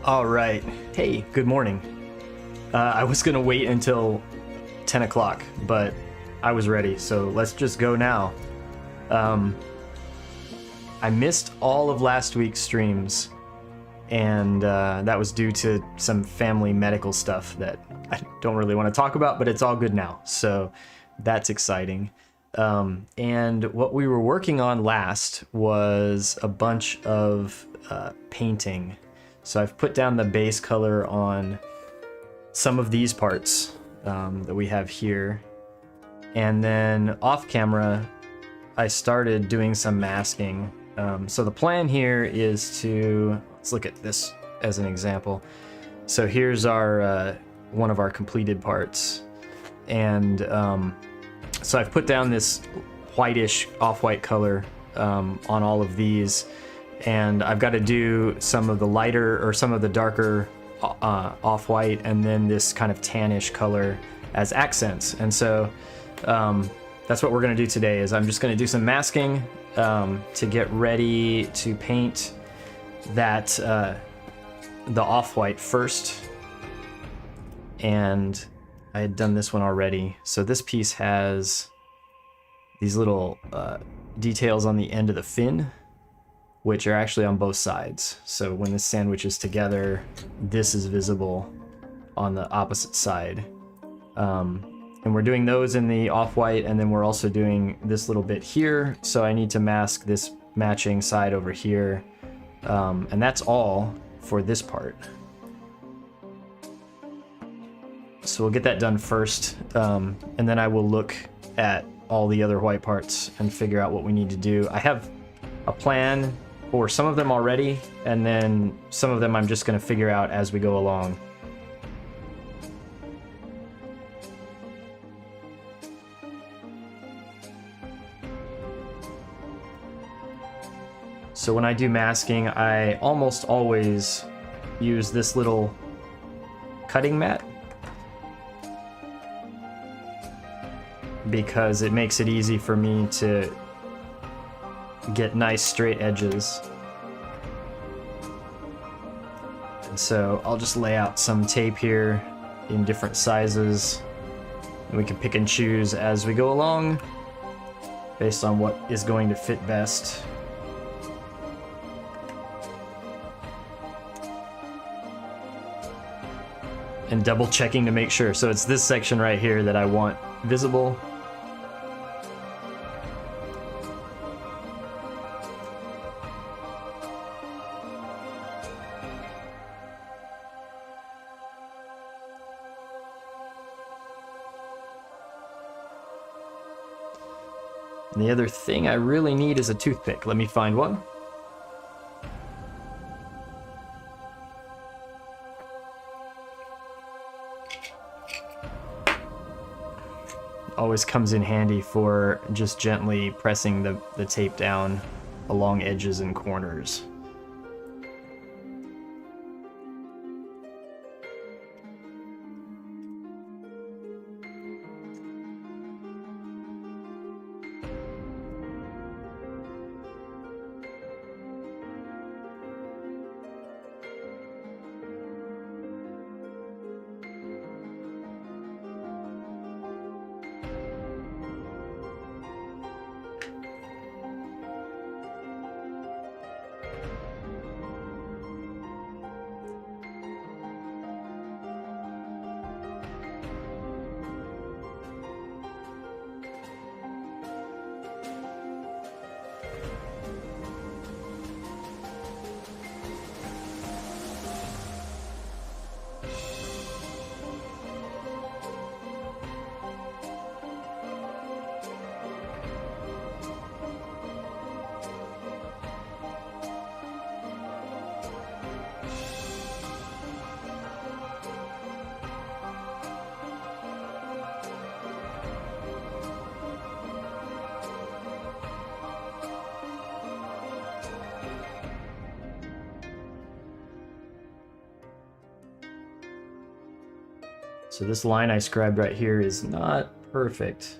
All right. Hey, good morning. I was gonna wait until 10 o'clock, but I was ready, so let's just go now. Um, I missed all of last week's streams, and that was due to some family medical stuff that I don't really want to talk about, but it's all good now, so that's exciting. And what we were working on last was a bunch of painting. So I've put down the base color on some of these parts that we have here. And then off camera, I started doing some masking. So the plan here is to, let's look at this as an example. So here's our one of our completed parts. And so I've put down this whitish off-white color on all of these. And I've got to do some of the lighter or some of the darker off-white and then this kind of tannish color as accents. And so that's what we're going to do today. Is I'm just going to do some masking to get ready to paint that the off-white first. And I had done this one already. So this piece has these little details on the end of the fin, which are actually on both sides. So when this sandwiches together, this is visible on the opposite side. And we're doing those in the off-white, and then we're also doing this little bit here. So I need to mask this matching side over here. And that's all for this part. So we'll get that done first, and then I will look at all the other white parts and figure out what we need to do. I have a plan for some of them already, and then some of them I'm just going to figure out as we go along. So when I do masking, I almost always use this little cutting mat because it makes it easy for me to get nice straight edges. And so I'll just lay out some tape here in different sizes, and we can pick and choose as we go along based on what is going to fit best. And double checking to make sure. So it's this section right here that I want visible. And the other thing I really need is a toothpick. Let me find one. Always comes in handy for just gently pressing the tape down along edges and corners. So this line I scribed right here is not perfect,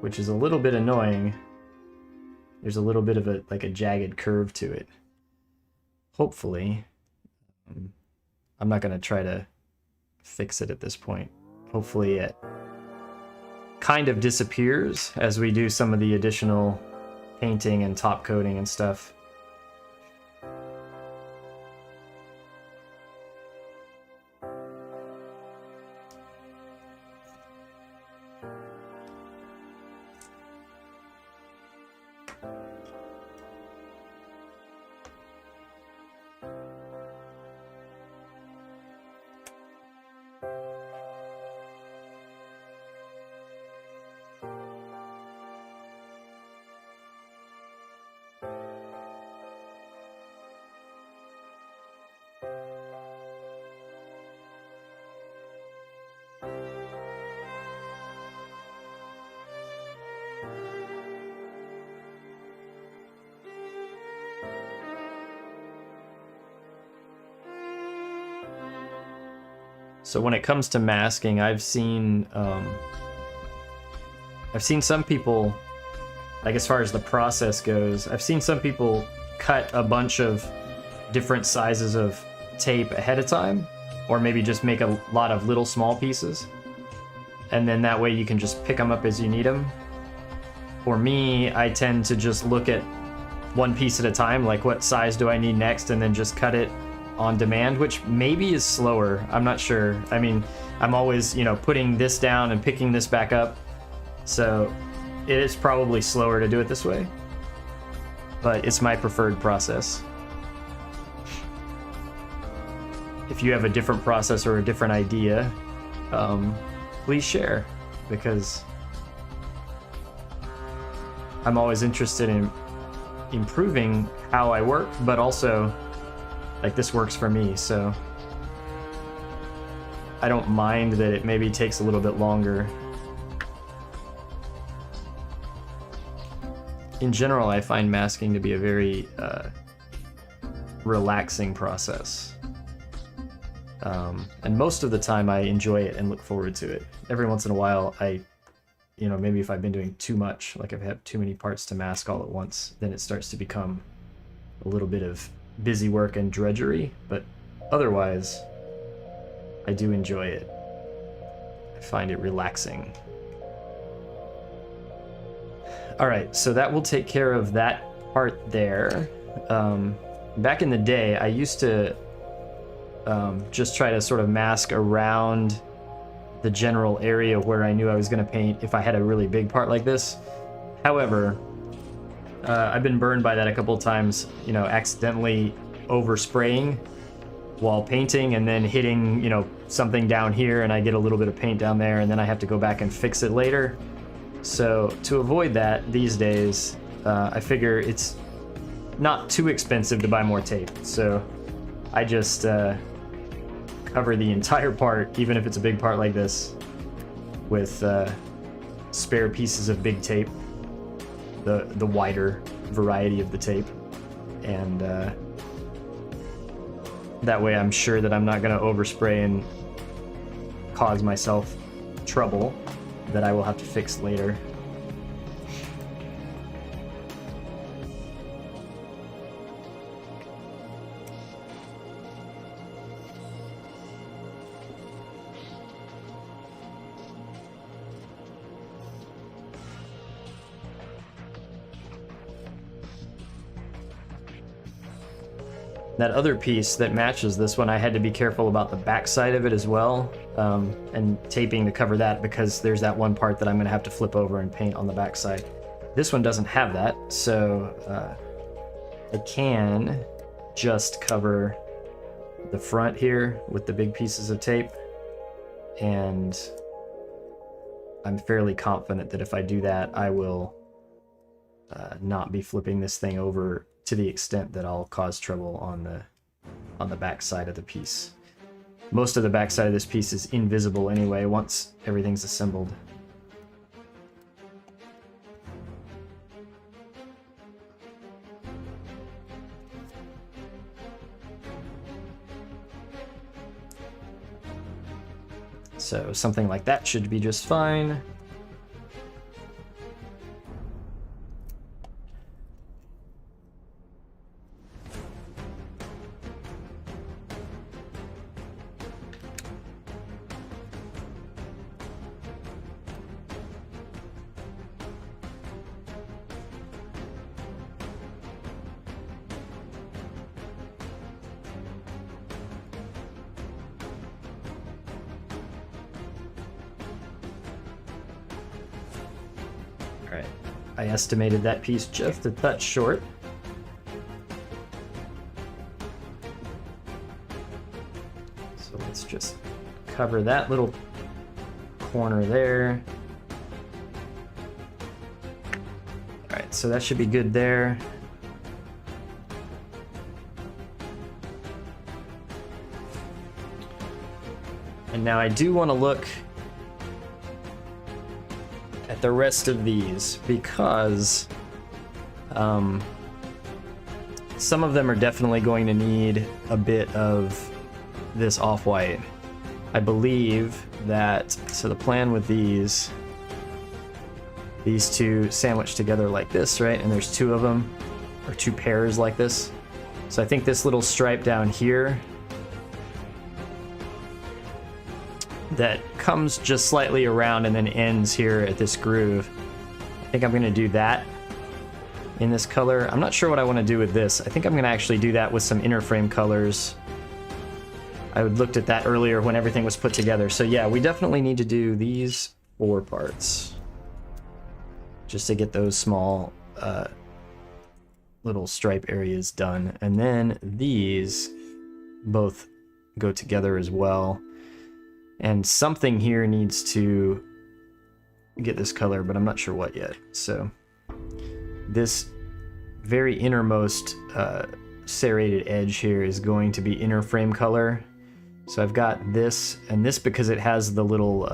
which is a little bit annoying. There's a little bit of a jagged curve to it. hopefully, I'm not going to try to fix it at this point. Hopefully it kind of disappears as we do some of the additional painting and top coating and stuff. So when it comes to masking, I've seen some people, like as far as the process goes, I've seen some people cut a bunch of different sizes of tape ahead of time, or maybe just make a lot of little small pieces, and then that way you can just pick them up as you need them. For me, I tend to just look at one piece at a time, like what size do I need next, and then just cut it on demand, which maybe is slower. I'm not sure. I mean, I'm always, putting this down and picking this back up. So it is probably slower to do it this way, but it's my preferred process. If you have a different process or a different idea, please share, because I'm always interested in improving how I work, but also like this works for me, so I don't mind that it maybe takes a little bit longer. In general, I find masking to be a very relaxing process. And most of the time I enjoy it and look forward to it. Every once in a while, maybe if I've been doing too much, like I've had too many parts to mask all at once, then it starts to become a little bit of busy work and drudgery, but otherwise I do enjoy it. I find it relaxing. Alright, so that will take care of that part there. Back in the day, I used to just try to sort of mask around the general area where I knew I was going to paint if I had a really big part like this. However, I've been burned by that a couple of times, accidentally overspraying while painting and then hitting, something down here, and I get a little bit of paint down there, and then I have to go back and fix it later. So to avoid that these days, I figure it's not too expensive to buy more tape. So I just cover the entire part, even if it's a big part like this, with spare pieces of big tape, the wider variety of the tape, and that way I'm sure that I'm not going to overspray and cause myself trouble that I will have to fix later. That other piece that matches this one, I had to be careful about the back side of it as well, and taping to cover that, because there's that one part that I'm going to have to flip over and paint on the back side. This one doesn't have that, so I can just cover the front here with the big pieces of tape, and I'm fairly confident that if I do that, I will not be flipping this thing over to the extent that I'll cause trouble on the back side of the piece. Most of the back side of this piece is invisible anyway once everything's assembled. So something like that should be just fine. Alright, I estimated that piece just a touch short. So let's just cover that little corner there. Alright, so that should be good there. And now I do want to look at the rest of these because some of them are definitely going to need a bit of this off-white. I believe that, so the plan with these two sandwiched together like this, right? And there's two of them, or two pairs like this. So I think this little stripe down here that comes just slightly around and then ends here at this groove. I think I'm going to do that in this color. I'm not sure what I want to do with this. I think I'm going to actually do that with some inner frame colors. I looked at that earlier when everything was put together. So yeah, we definitely need to do these 4 parts just to get those small little stripe areas done. And then these both go together as well. And something here needs to get this color, but I'm not sure what yet. So this very innermost serrated edge here is going to be inner frame color. So I've got this, and this because it has the little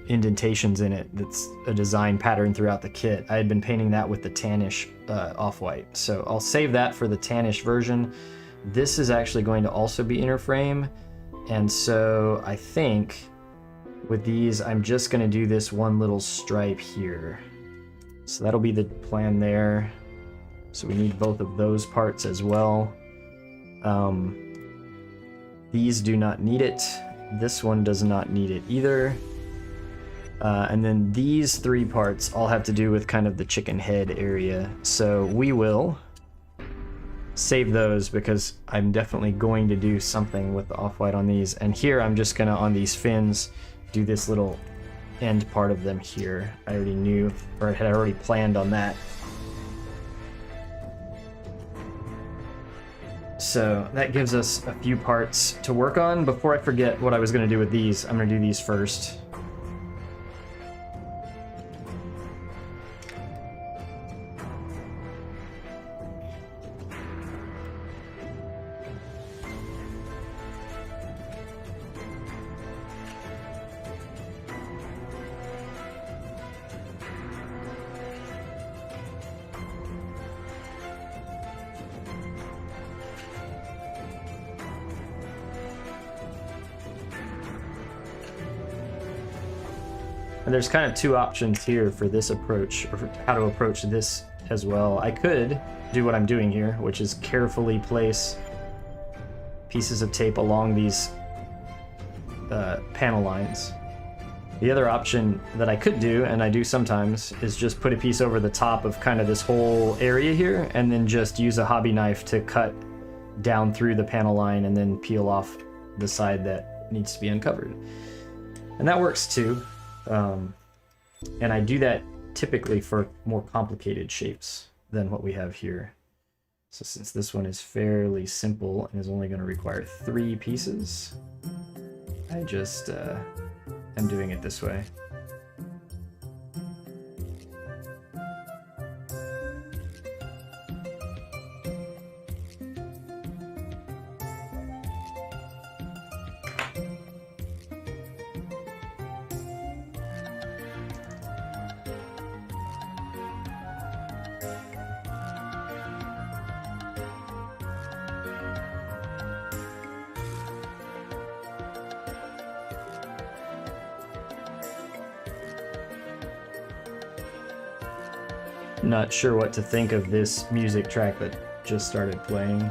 indentations in it. That's a design pattern throughout the kit. I had been painting that with the tannish off-white. So I'll save that for the tannish version. This is actually going to also be inner frame. And so I think with these, I'm just going to do this one little stripe here. So that'll be the plan there. So we need both of those parts as well. These do not need it. This one does not need it either. And then these 3 parts all have to do with kind of the chicken head area. So we will save those because I'm definitely going to do something with the off-white on these. And here I'm just gonna, on these fins, do this little end part of them here. I already knew, or had already planned on that. So that gives us a few parts to work on. Before I forget what I was gonna do with these, I'm gonna do these first. And there's kind of 2 options here for this approach, or for how to approach this as well. I could do what I'm doing here, which is carefully place pieces of tape along these panel lines. The other option that I could do, and I do sometimes, is just put a piece over the top of kind of this whole area here, and then just use a hobby knife to cut down through the panel line and then peel off the side that needs to be uncovered. And that works too. And I do that typically for more complicated shapes than what we have here. So since this one is fairly simple and is only going to require 3 pieces, I just am doing it this way. Not sure what to think of this music track that just started playing.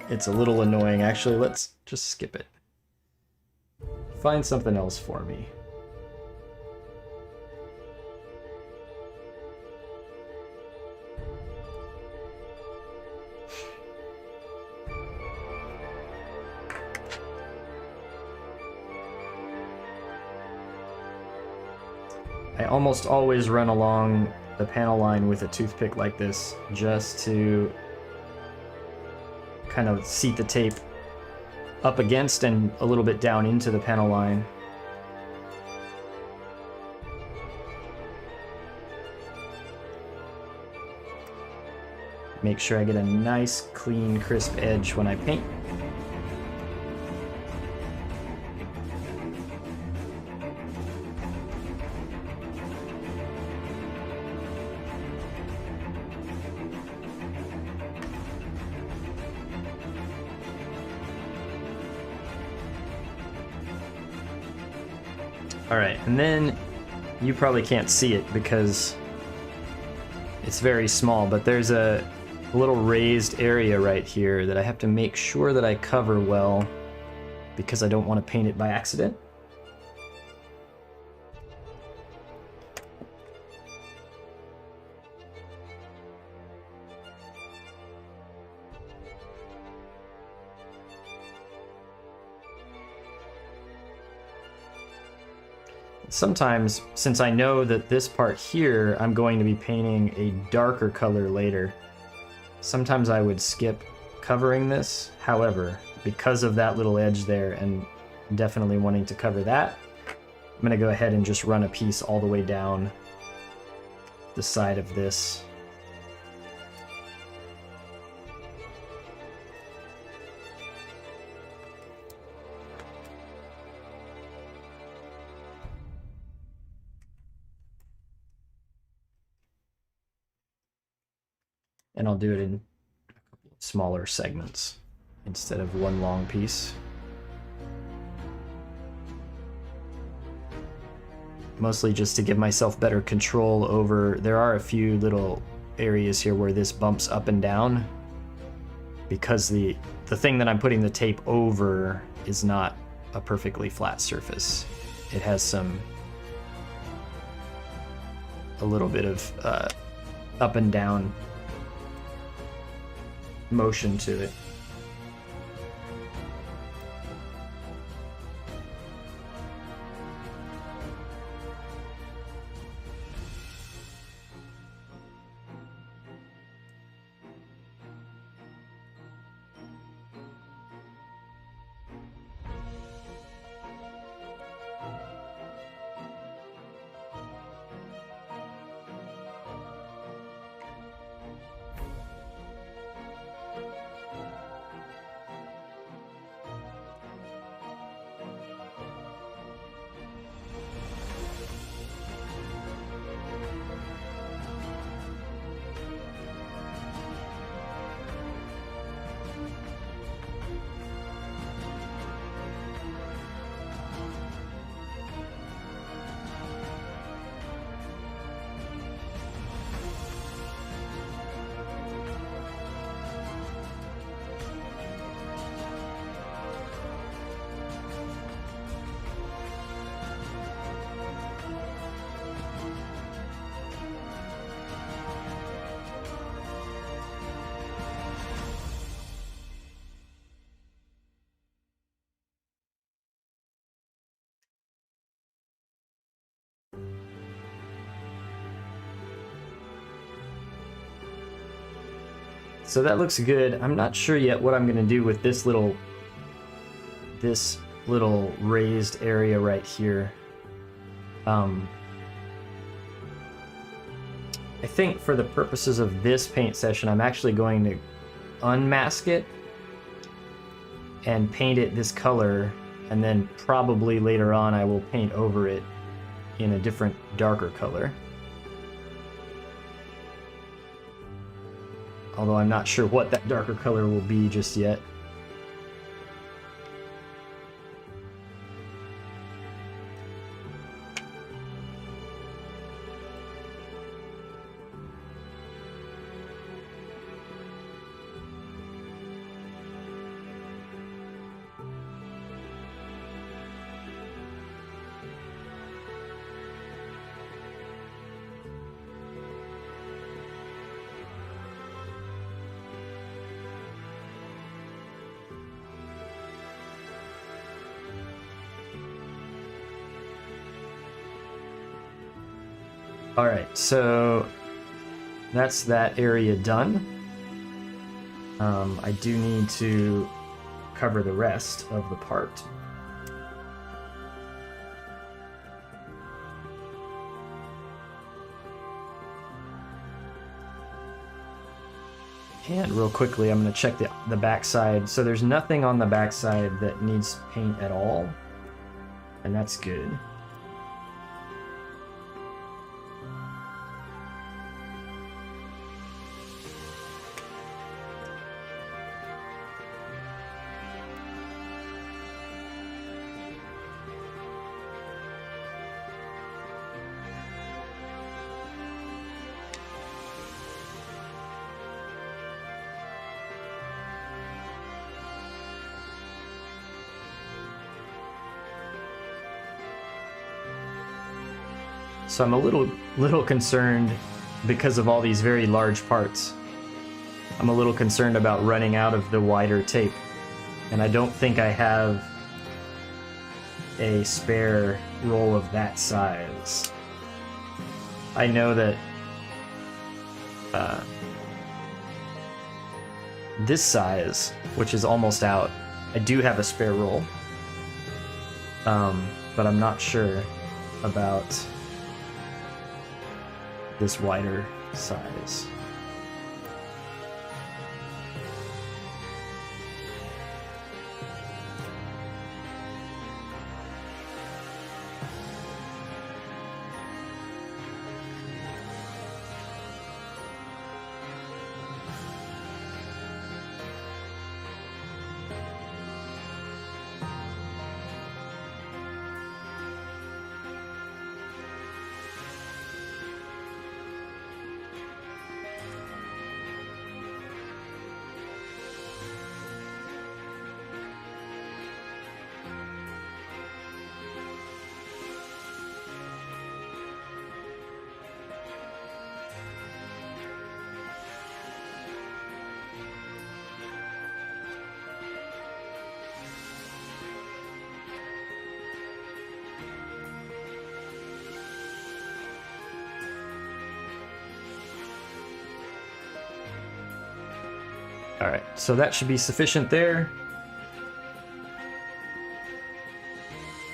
It's a little annoying. Actually, let's just skip it. Find something else for me. I almost always run along the panel line with a toothpick like this just to kind of seat the tape up against and a little bit down into the panel line. Make sure I get a nice, clean, crisp edge when I paint. Alright, and then you probably can't see it because it's very small, but there's a little raised area right here that I have to make sure that I cover well because I don't want to paint it by accident. Sometimes, since I know that this part here, I'm going to be painting a darker color later, sometimes I would skip covering this. However, because of that little edge there and definitely wanting to cover that, I'm going to go ahead and just run a piece all the way down the side of this. And I'll do it in a couple of smaller segments instead of one long piece. Mostly just to give myself better control over, there are a few little areas here where this bumps up and down because the thing that I'm putting the tape over is not a perfectly flat surface. It has a little bit of up and down motion to it. So that looks good. I'm not sure yet what I'm going to do with this little raised area right here. I think for the purposes of this paint session, I'm actually going to unmask it and paint it this color, and then probably later on I will paint over it in a different, darker color. Although I'm not sure what that darker color will be just yet. Alright, so that's that area done. I do need to cover the rest of the part. And real quickly, I'm going to check the backside. So there's nothing on the backside that needs paint at all, and that's good. So I'm a little concerned because of all these very large parts. I'm a little concerned about running out of the wider tape, and I don't think I have a spare roll of that size. I know that this size, which is almost out, I do have a spare roll, but I'm not sure about this wider size. Alright, so that should be sufficient there.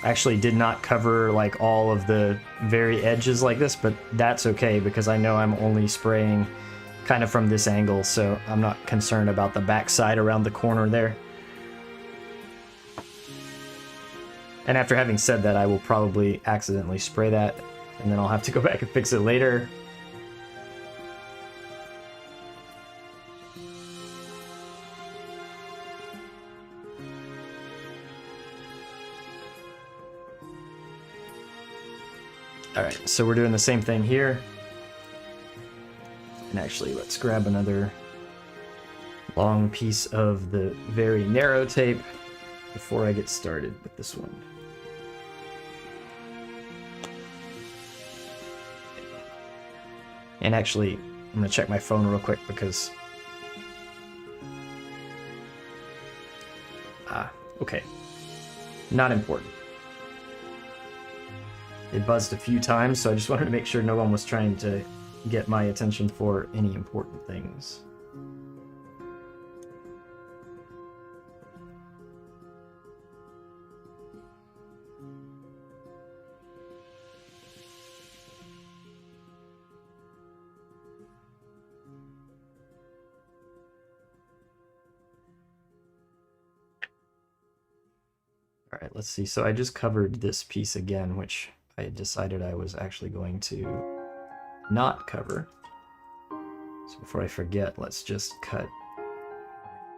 I actually did not cover like all of the very edges like this, but that's okay because I know I'm only spraying kind of from this angle, so I'm not concerned about the backside around the corner there. And after having said that, I will probably accidentally spray that, and then I'll have to go back and fix it later. Alright, so we're doing the same thing here. And actually, let's grab another long piece of the very narrow tape before I get started with this one. And actually, I'm going to check my phone real quick because... okay. Not important. It buzzed a few times, so I just wanted to make sure no one was trying to get my attention for any important things. All right, let's see. So I just covered this piece again, which I decided I was actually going to not cover. So before I forget, let's just cut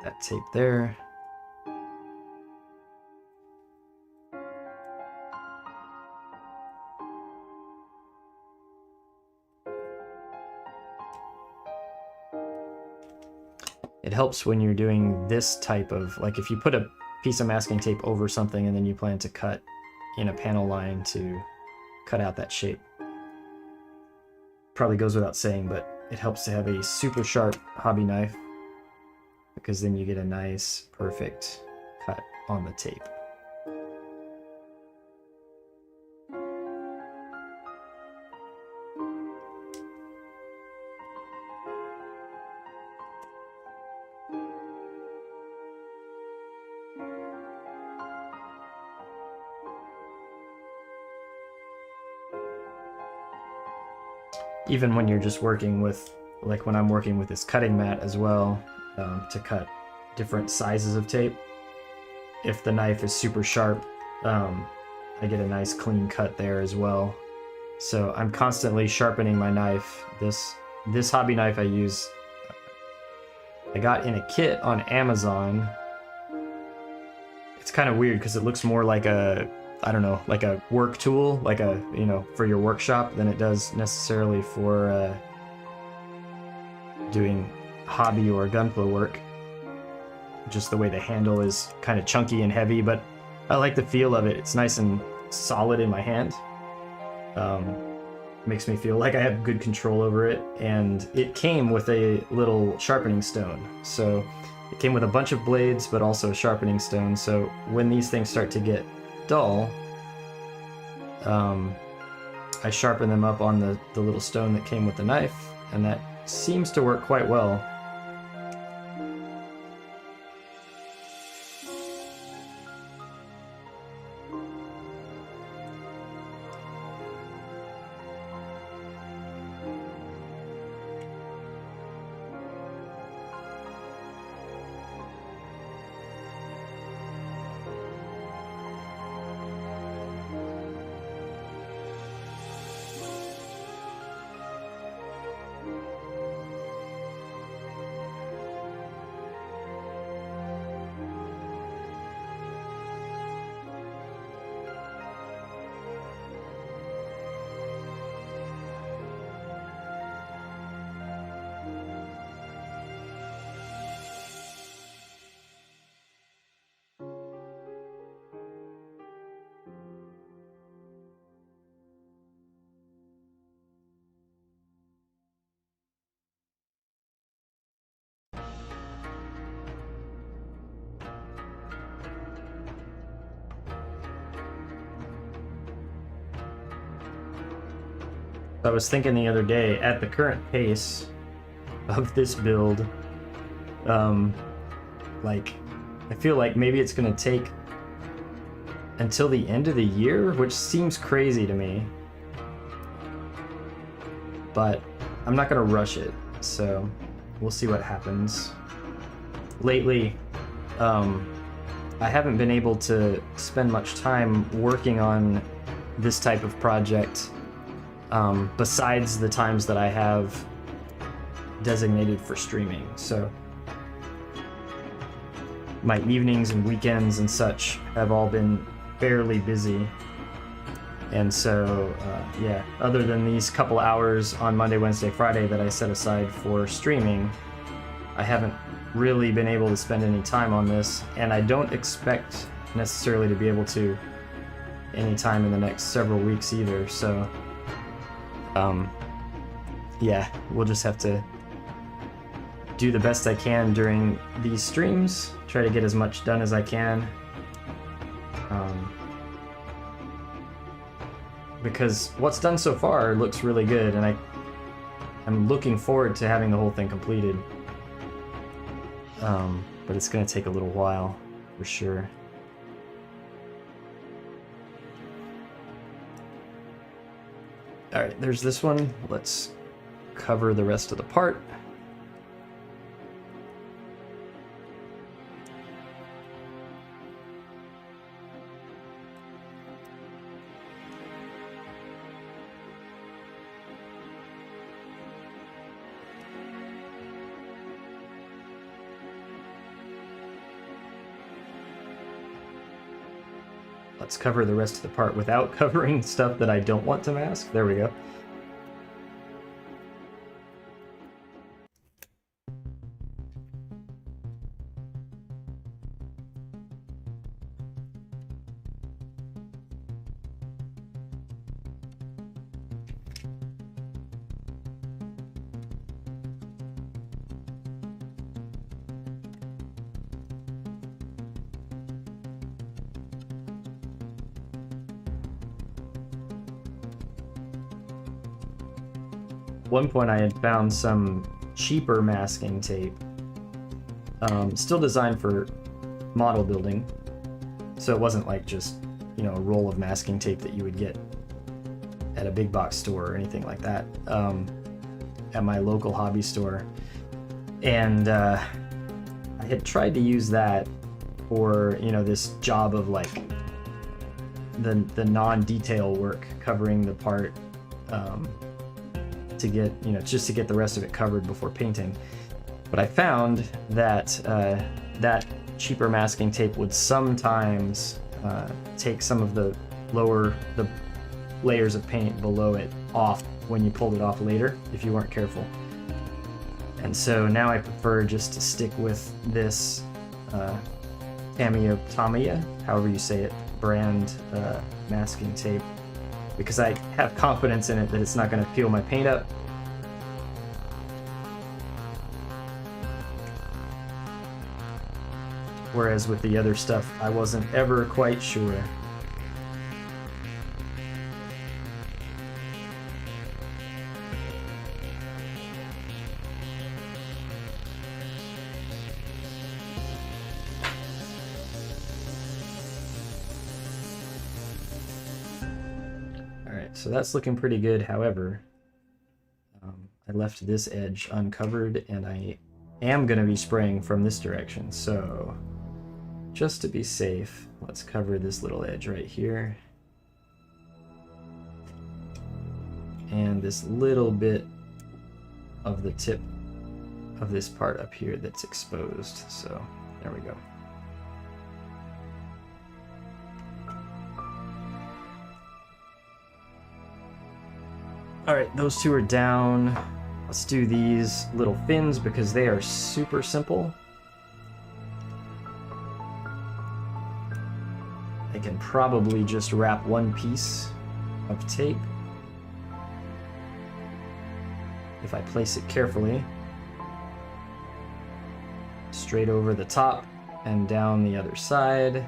that tape there. It helps when you're doing this type of, like if you put a piece of masking tape over something and then you plan to cut in a panel line to cut out that shape. Probably goes without saying, but it helps to have a super sharp hobby knife because then you get a nice, perfect cut on the tape. even when you're just working with, like when I'm working with this cutting mat as well, to cut different sizes of tape, if the knife is super sharp, I get a nice clean cut there as well. So I'm constantly sharpening my knife. This hobby knife I got in a kit on Amazon. It's kind of weird because it looks more like I don't know, like a work tool, like a, for your workshop, than it does necessarily for doing hobby or gunpla work. Just the way the handle is kind of chunky and heavy, but I like the feel of it. It's nice and solid in my hand. Makes me feel like I have good control over it, and it came with a little sharpening stone. So it came with a bunch of blades, but also a sharpening stone. So when these things start to get dull, I sharpen them up on the little stone that came with the knife, and that seems to work quite well. I was thinking the other day, at the current pace of this build, like, I feel like maybe it's gonna take until the end of the year, which seems crazy to me. But I'm not gonna rush it, so we'll see what happens. Lately, I haven't been able to spend much time working on this type of project, besides the times that I have designated for streaming. So my evenings and weekends and such have all been fairly busy. And so, yeah, other than these couple hours on Monday, Wednesday, Friday that I set aside for streaming, I haven't really been able to spend any time on this, and I don't expect necessarily to be able to anytime in the next several weeks either. So yeah, we'll just have to do the best I can during these streams, try to get as much done as I can, because what's done so far looks really good, and I'm looking forward to having the whole thing completed, but it's gonna take a little while for sure. Alright, there's this one. Let's cover the rest of the part. Let's cover the rest of the part without covering stuff that I don't want to mask. There we go. At one point I had found some cheaper masking tape, still designed for model building, so it wasn't like just, a roll of masking tape that you would get at a big box store or anything like that. at my local hobby store, and I had tried to use that for, you know, this job of like the non-detail work covering the part, to get, you know, just to get the rest of it covered before painting. But I found that that cheaper masking tape would sometimes take some of the layers of paint below it off when you pulled it off later if you weren't careful. And so now I prefer just to stick with this Tamiya, however you say it, brand masking tape, because I have confidence in it that it's not going to peel my paint up. Whereas with the other stuff, I wasn't ever quite sure. So that's looking pretty good. However, I left this edge uncovered, and I am going to be spraying from this direction. So just to be safe, let's cover this little edge right here. And this little bit of the tip of this part up here that's exposed. So there we go. All right, those two are down. Let's do these little fins because they are super simple. I can probably just wrap one piece of tape if I place it carefully, straight over the top and down the other side.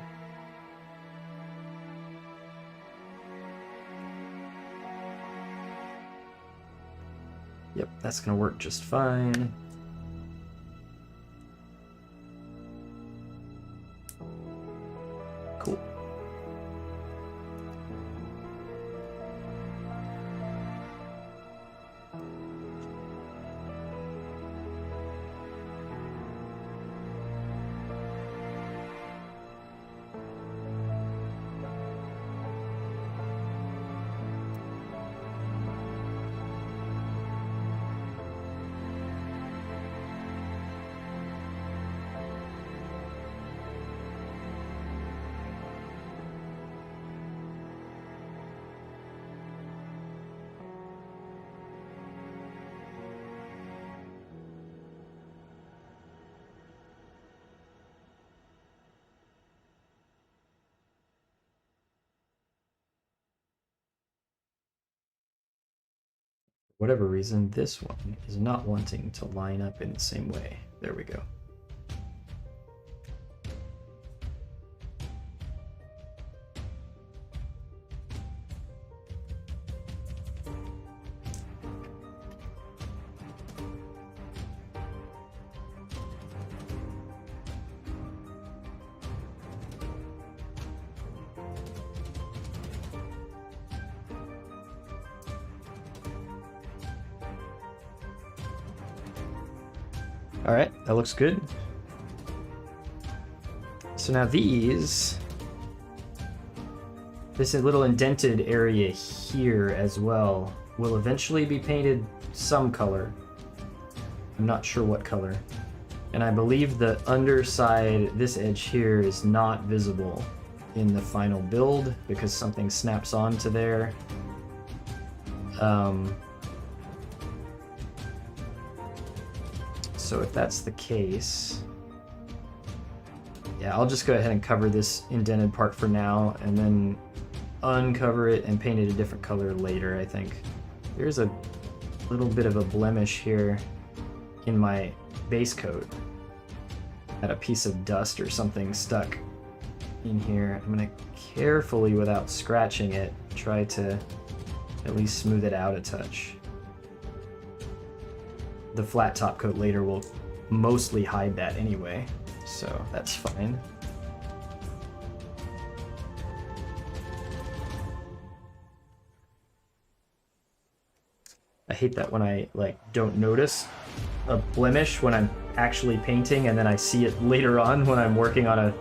Yep, that's gonna work just fine. Cool. Whatever reason, this one is not wanting to line up in the same way. There we go. All right, that looks good. So now this little indented area here as well will eventually be painted some color. I'm not sure what color. And I believe the underside, this edge here, is not visible in the final build because something snaps onto there. So if that's the case, yeah, I'll just go ahead and cover this indented part for now and then uncover it and paint it a different color later, I think. There's a little bit of a blemish here in my base coat. Had a piece of dust or something stuck in here. I'm gonna carefully, without scratching it, try to at least smooth it out a touch. The flat top coat later will mostly hide that anyway, so that's fine. I hate that when I like don't notice a blemish when I'm actually painting, and then I see it later on when I'm working on a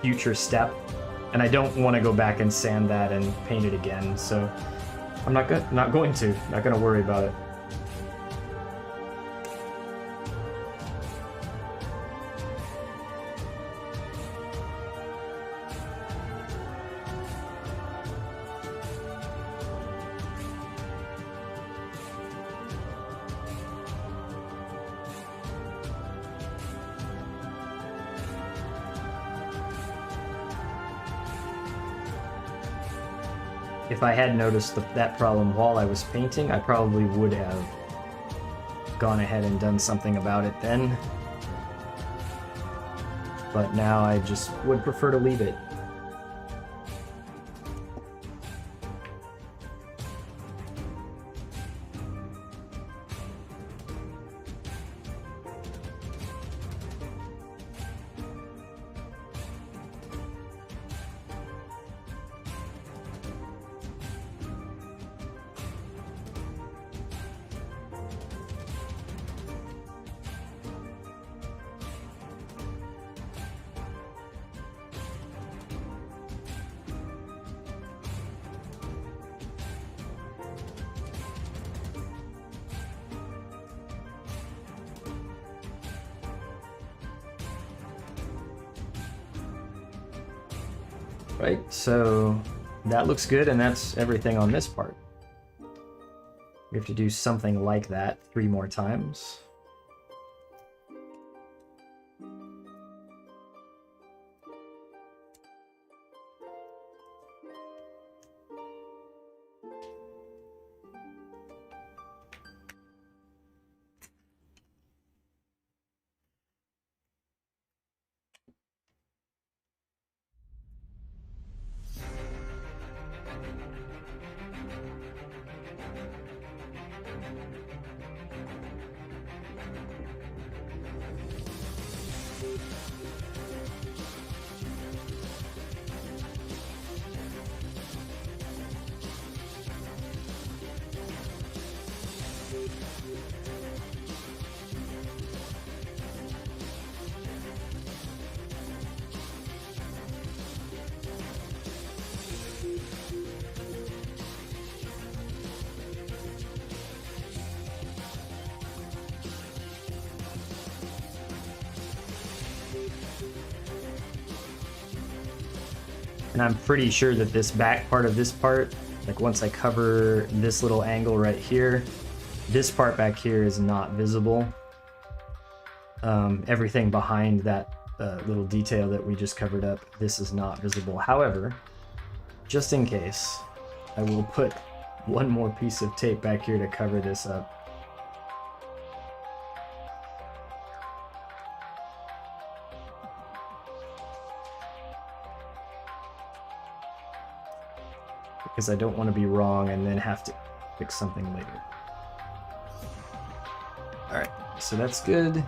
future step, and I don't want to go back and sand that and paint it again. So I'm not going to worry about it. If I had noticed that problem while I was painting, I probably would have gone ahead and done something about it then. But now I just would prefer to leave it. Right, so that looks good, and that's everything on this part. We have to do something like that 3 more times. And I'm pretty sure that this back part of this part, like once I cover this little angle right here, this part back here is not visible. Everything behind that little detail that we just covered up, this is not visible. However, just in case, I will put one more piece of tape back here to cover this up. Because I don't want to be wrong and then have to fix something later. Alright, so that's good.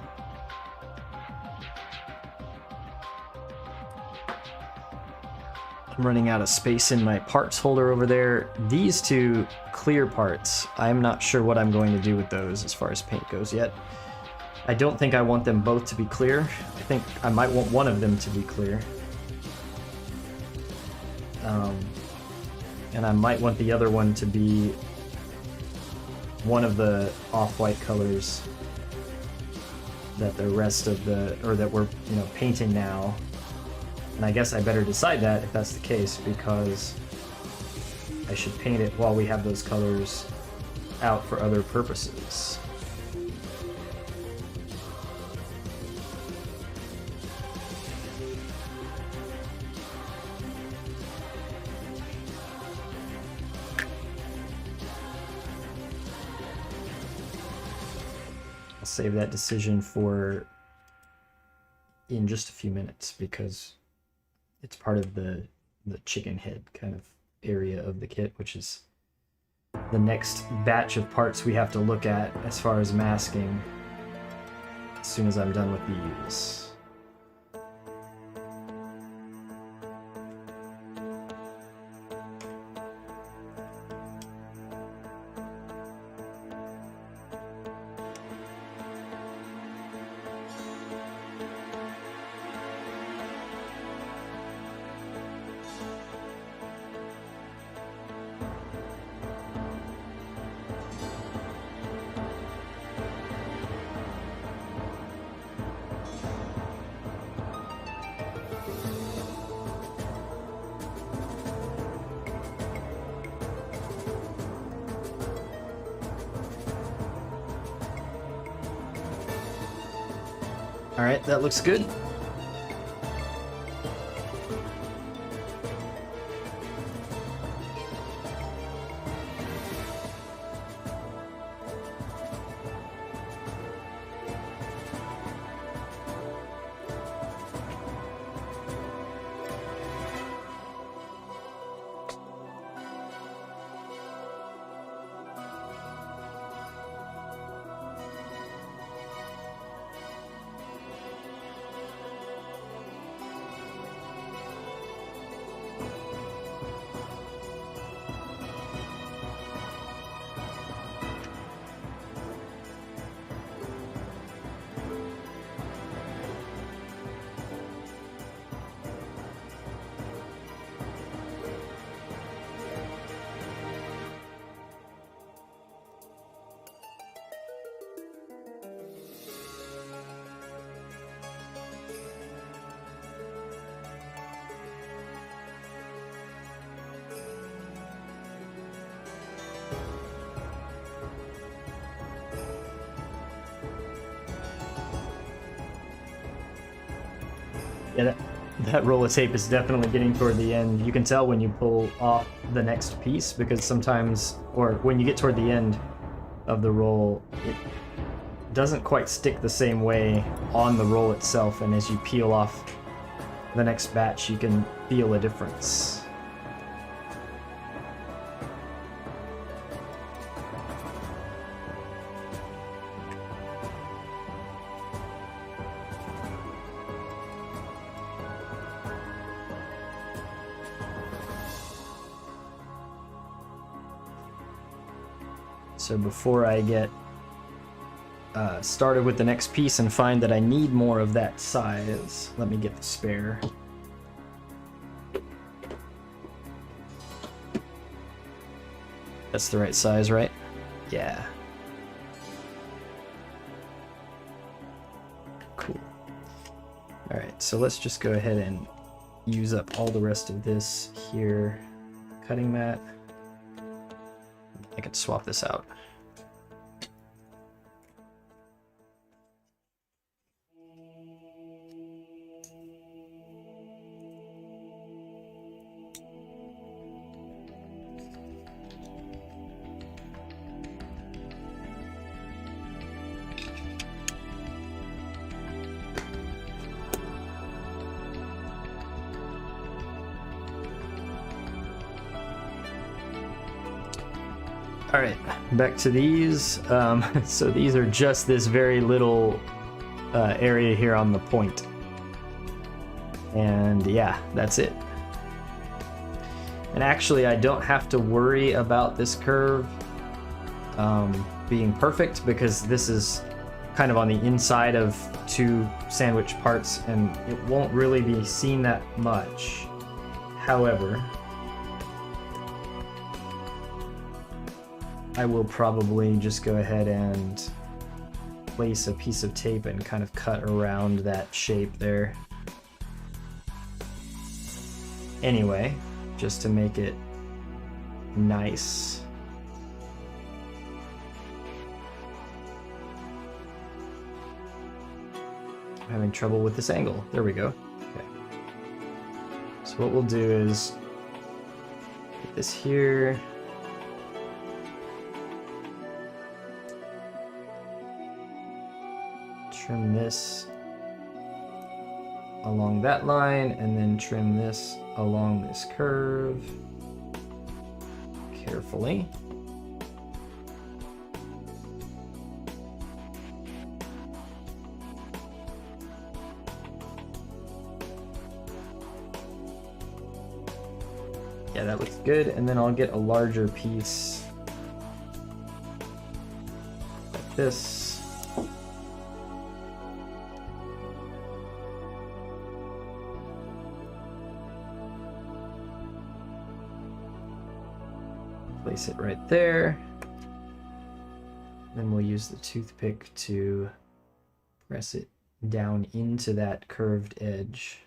I'm running out of space in my parts holder over there. These 2 clear parts, I'm not sure what I'm going to do with those as far as paint goes yet. I don't think I want them both to be clear. I think I might want one of them to be clear. And I might want the other one to be one of the off-white colors that the rest of the, or that we're, you know, painting now. And I guess I better decide that if that's the case, because I should paint it while we have those colors out for other purposes. I'll save that decision for in just a few minutes, because it's part of the chicken head kind of area of the kit, which is the next batch of parts we have to look at as far as masking as soon as I'm done with these. All right, that looks good. Yeah, that roll of tape is definitely getting toward the end. You can tell when you pull off the next piece because sometimes, or when you get toward the end of the roll, it doesn't quite stick the same way on the roll itself, and as you peel off the next batch, you can feel a difference. So before I get started with the next piece and find that I need more of that size, let me get the spare. That's the right size, right? Yeah. Cool. Alright, so let's just go ahead and use up all the rest of this here. Cutting mat. I could swap this out. All right, back to these. So these are just this very little area here on the point. And yeah, that's it. And actually, I don't have to worry about this curve being perfect because this is kind of on the inside of two sandwich parts and it won't really be seen that much. However, I will probably just go ahead and place a piece of tape and kind of cut around that shape there. Anyway, just to make it nice. I'm having trouble with this angle. There we go. Okay. So what we'll do is put this here. Trim this along that line and then trim this along this curve carefully. Yeah, that looks good. And then I'll get a larger piece like this. Place it right there. Then we'll use the toothpick to press it down into that curved edge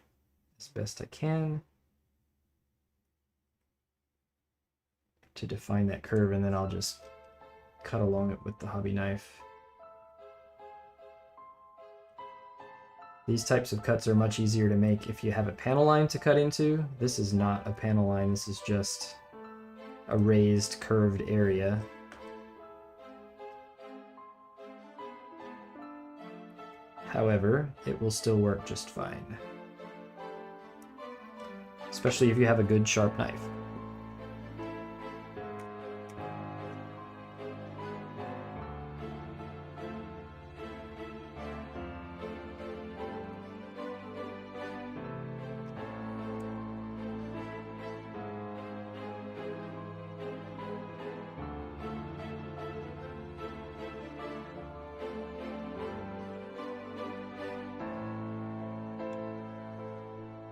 as best I can to define that curve, and then I'll just cut along it with the hobby knife. These types of cuts are much easier to make if you have a panel line to cut into. This is not a panel line, this is just a raised curved area. However, it will still work just fine. Especially if you have a good sharp knife.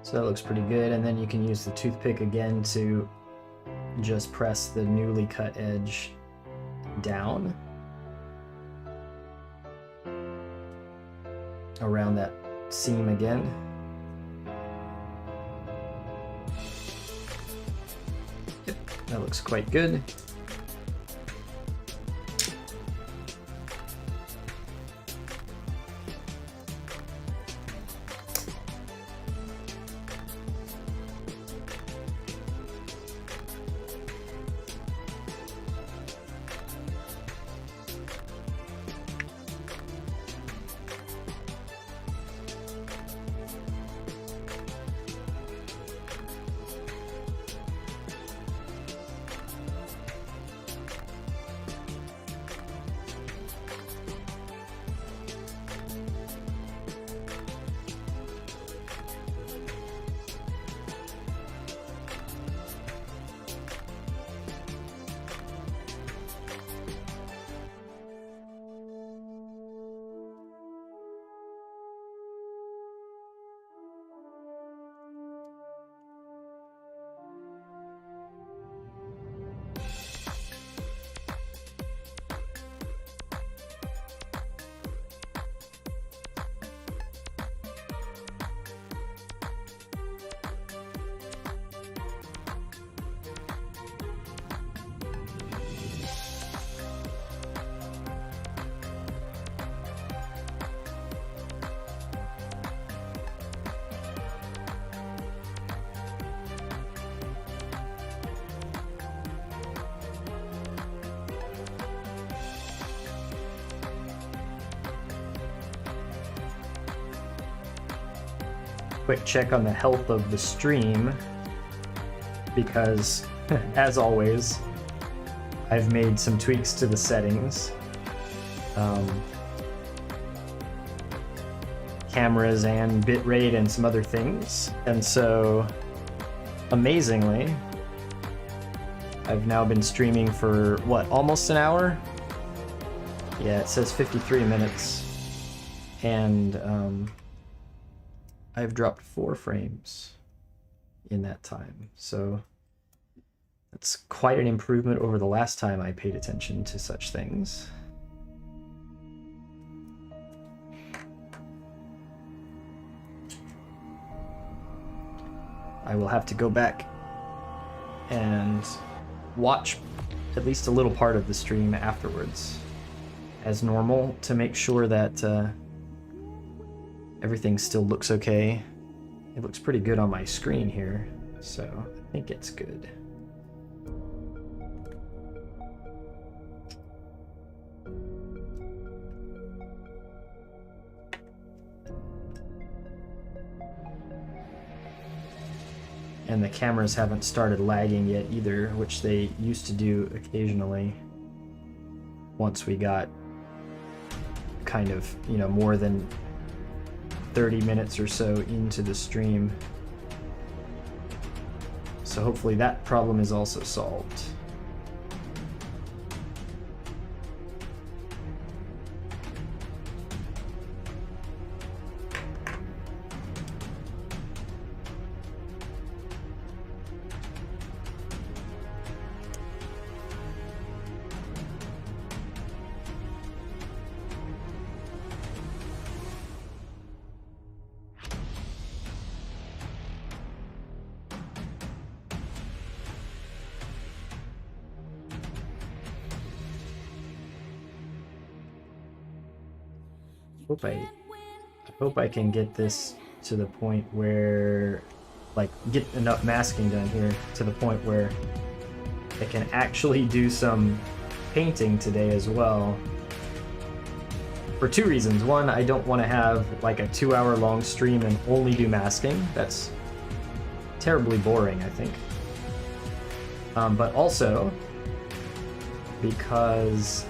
So that looks pretty good, and then you can use the toothpick again to just press the newly cut edge down around that seam again. Yep, that looks quite good. Quick check on the health of the stream, because as always I've made some tweaks to the settings, cameras and bitrate and some other things, and so amazingly I've now been streaming for what, almost an hour? Yeah, it says 53 minutes, and I've dropped 4 frames in that time, so that's quite an improvement over the last time I paid attention to such things. I will have to go back and watch at least a little part of the stream afterwards as normal to make sure that everything still looks okay. It looks pretty good on my screen here, so I think it's good. And the cameras haven't started lagging yet either, which they used to do occasionally once we got kind of, you know, more than 30 minutes or so into the stream. So hopefully that problem is also solved. I hope I can get this to the point where, like, get enough masking done here to the point where I can actually do some painting today as well. For two reasons. One, I don't want to have like a 2-hour long stream and only do masking. That's terribly boring, I think. But also because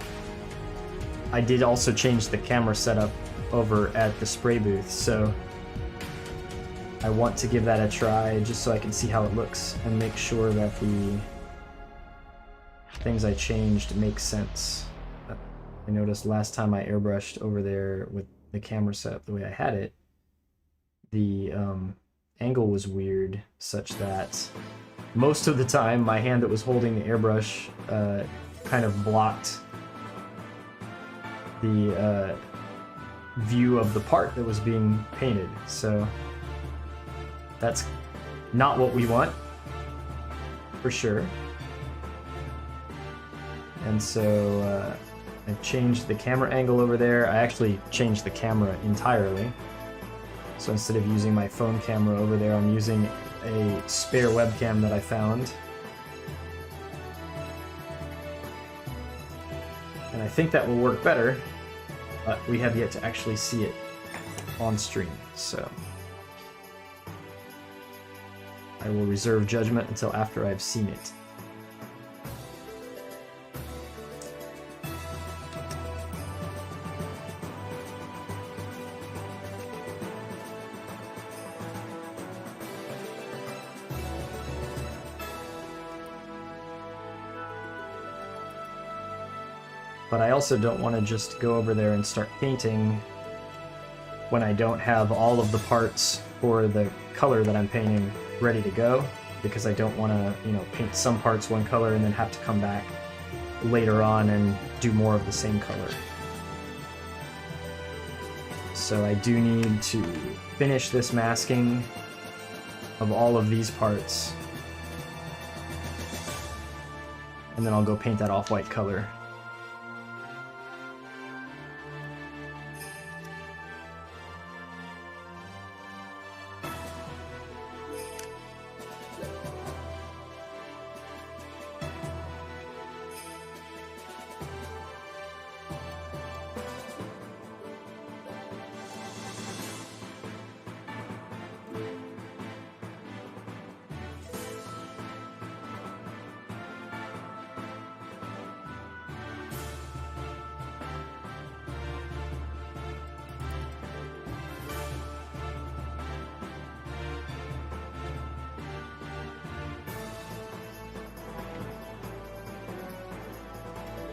I did also change the camera setup over at the spray booth, so I want to give that a try just so I can see how it looks and make sure that the things I changed make sense. I noticed last time I airbrushed over there with the camera setup the way I had it, the angle was weird, such that most of the time my hand that was holding the airbrush kind of blocked the view of the part that was being painted. So that's not what we want, for sure. And so I've changed the camera angle over there. I actually changed the camera entirely. So instead of using my phone camera over there, I'm using a spare webcam that I found. And I think that will work better, but we have yet to actually see it on stream, so I will reserve judgment until after I've seen it. But I also don't want to just go over there and start painting when I don't have all of the parts for the color that I'm painting ready to go, because I don't want to, you know, paint some parts one color and then have to come back later on and do more of the same color. So I do need to finish this masking of all of these parts, and then I'll go paint that off-white color.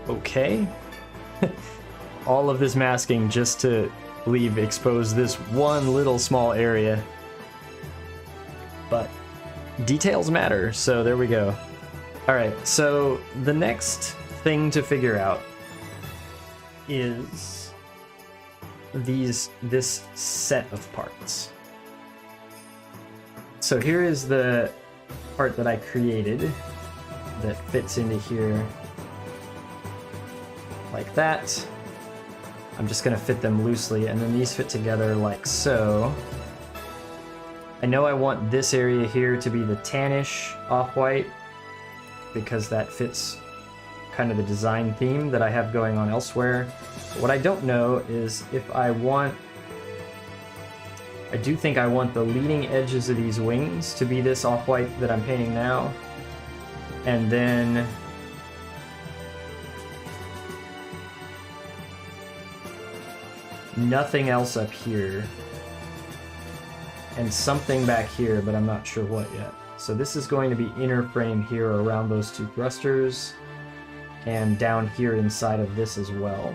Okay. All of this masking just to expose this one little small area. But details matter, so there we go. Alright, so the next thing to figure out is this set of parts. So here is the part that I created that fits into here like that. I'm just going to fit them loosely, and then these fit together like so. I know I want this area here to be the tannish off-white, because that fits kind of the design theme that I have going on elsewhere. But what I don't know is if I want... I do think I want the leading edges of these wings to be this off-white that I'm painting now, and then nothing else up here, and something back here, but I'm not sure what yet. So this is going to be inner frame here around those two thrusters, and down here inside of this as well.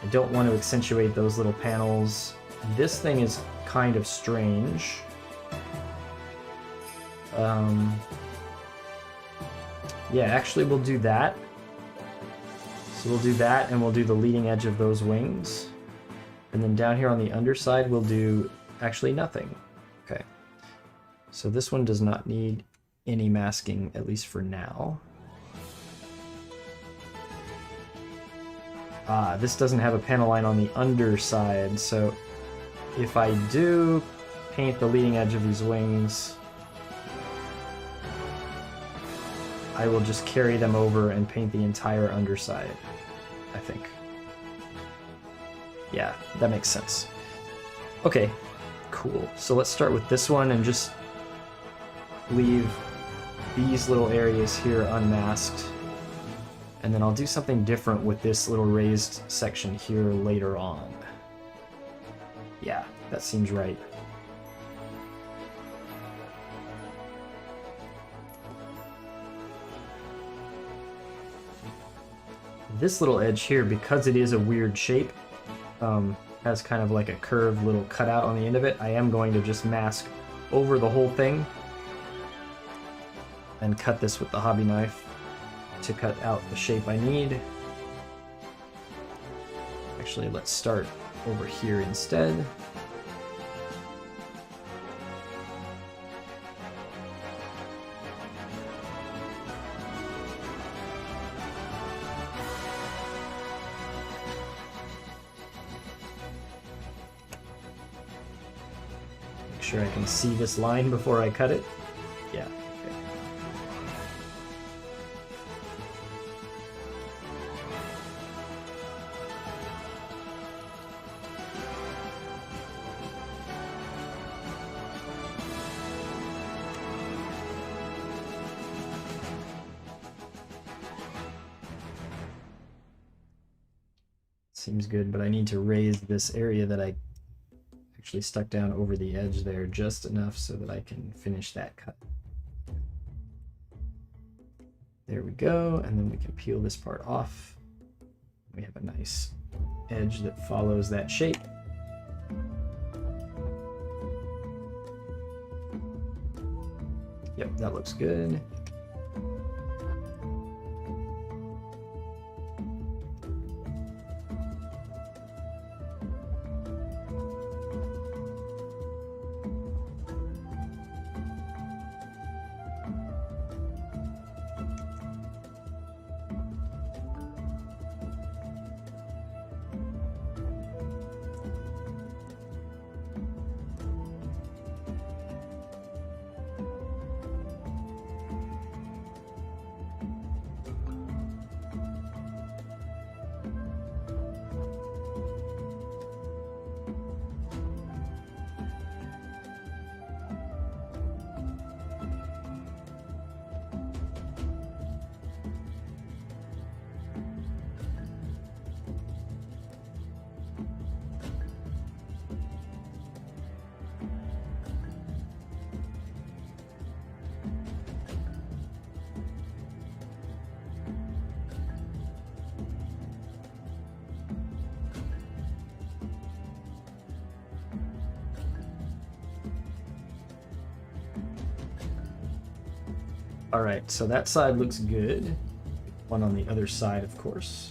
I don't want to accentuate those little panels. This thing is kind of strange. Yeah, actually we'll do that. So we'll do that, and we'll do the leading edge of those wings. And then down here on the underside, we'll do actually nothing. Okay. So this one does not need any masking, at least for now. This doesn't have a panel line on the underside, so if I do paint the leading edge of these wings, I will just carry them over and paint the entire underside, I think. Yeah, that makes sense. Okay, cool. So let's start with this one and just leave these little areas here unmasked. And then I'll do something different with this little raised section here later on. Yeah, that seems right. This little edge here, because it is a weird shape, has kind of like a curved little cutout on the end of it, I am going to just mask over the whole thing and cut this with the hobby knife to cut out the shape I need. Actually, let's start over here instead. Make sure I can see this line before I cut it. Yeah. Okay. Seems good, but I need to raise this area that I actually stuck down over the edge there just enough so that I can finish that cut. There we go, and then we can peel this part off. We have a nice edge that follows that shape. Yep, that looks good. All right, so that side looks good. One on the other side, of course.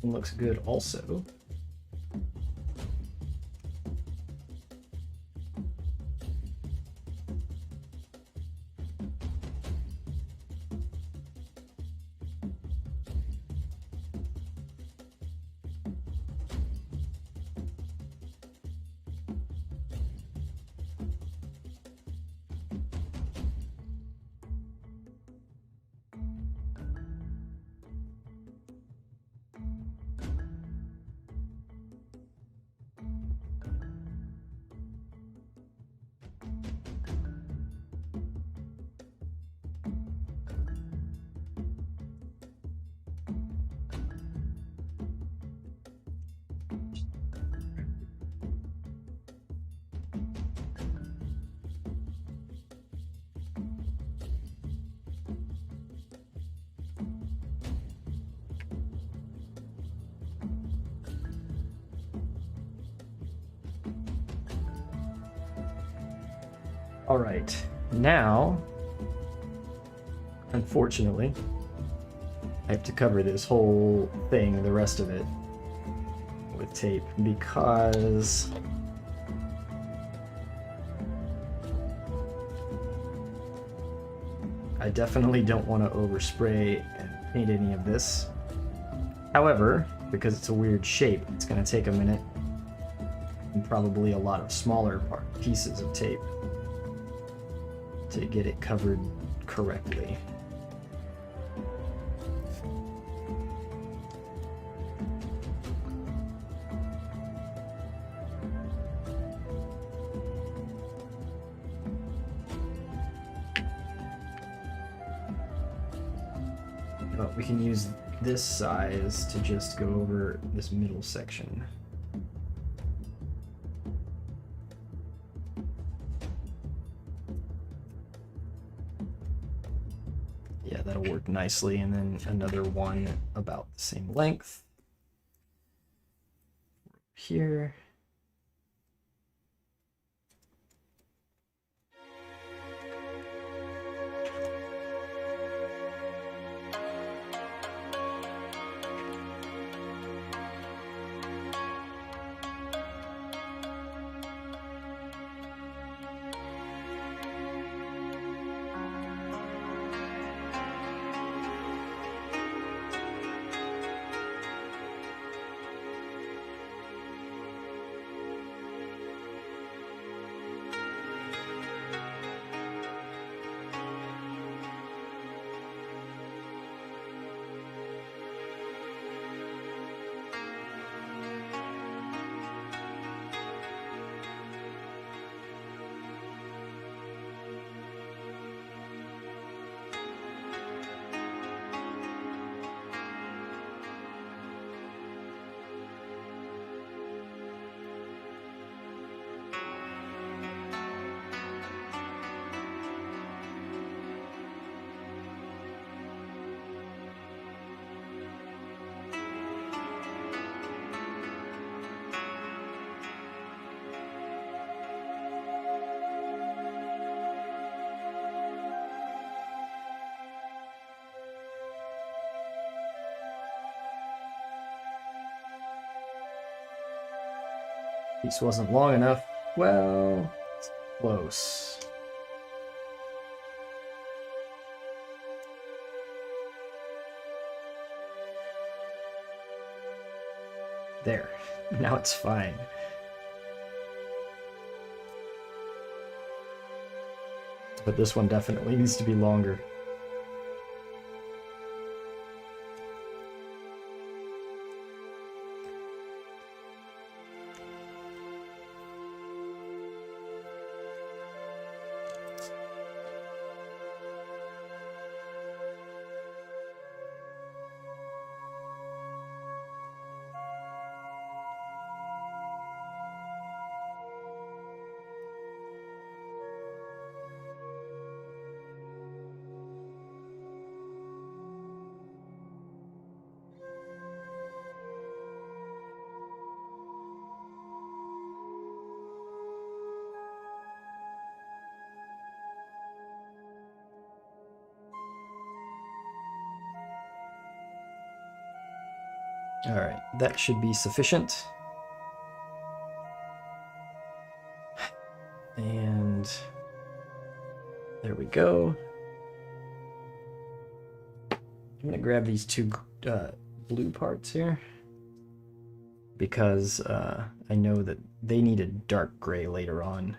Looks good also. All right, now, unfortunately, I have to cover this whole thing, the rest of it, with tape because I definitely don't want to overspray and paint any of this. However, because it's a weird shape, it's going to take a minute and probably a lot of smaller pieces of tape to get it covered correctly. But we can use this size to just go over this middle section. Yeah, that'll work nicely, and then another one about the same length here. Piece wasn't long enough. Well, it's close. There. Now it's fine. But this one definitely needs to be longer. All right, that should be sufficient. And there we go. I'm gonna grab these two blue parts here because I know that they need a dark gray later on.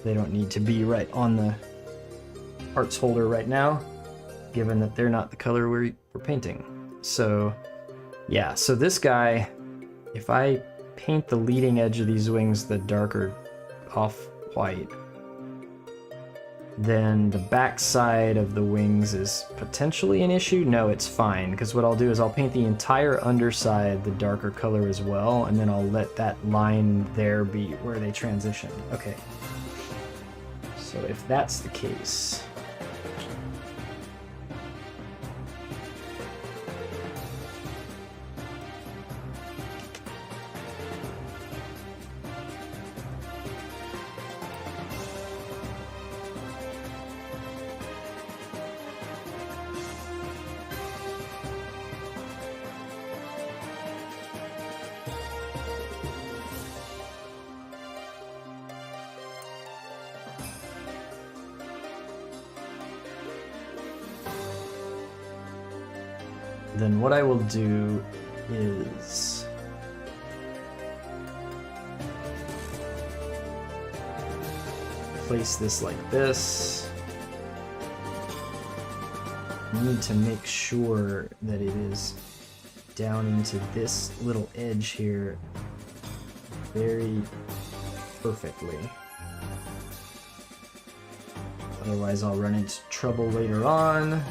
They don't need to be right on the parts holder right now, given that they're not the color we're painting. So yeah, so this guy, if I paint the leading edge of these wings the darker off-white, then the back side of the wings is potentially an issue. No, it's fine, because what I'll do is I'll paint the entire underside the darker color as well, and then I'll let that line there be where they transition. Okay, so if that's the case, then what I will do is place this like this. I need to make sure that it is down into this little edge here very perfectly. Otherwise I'll run into trouble later on.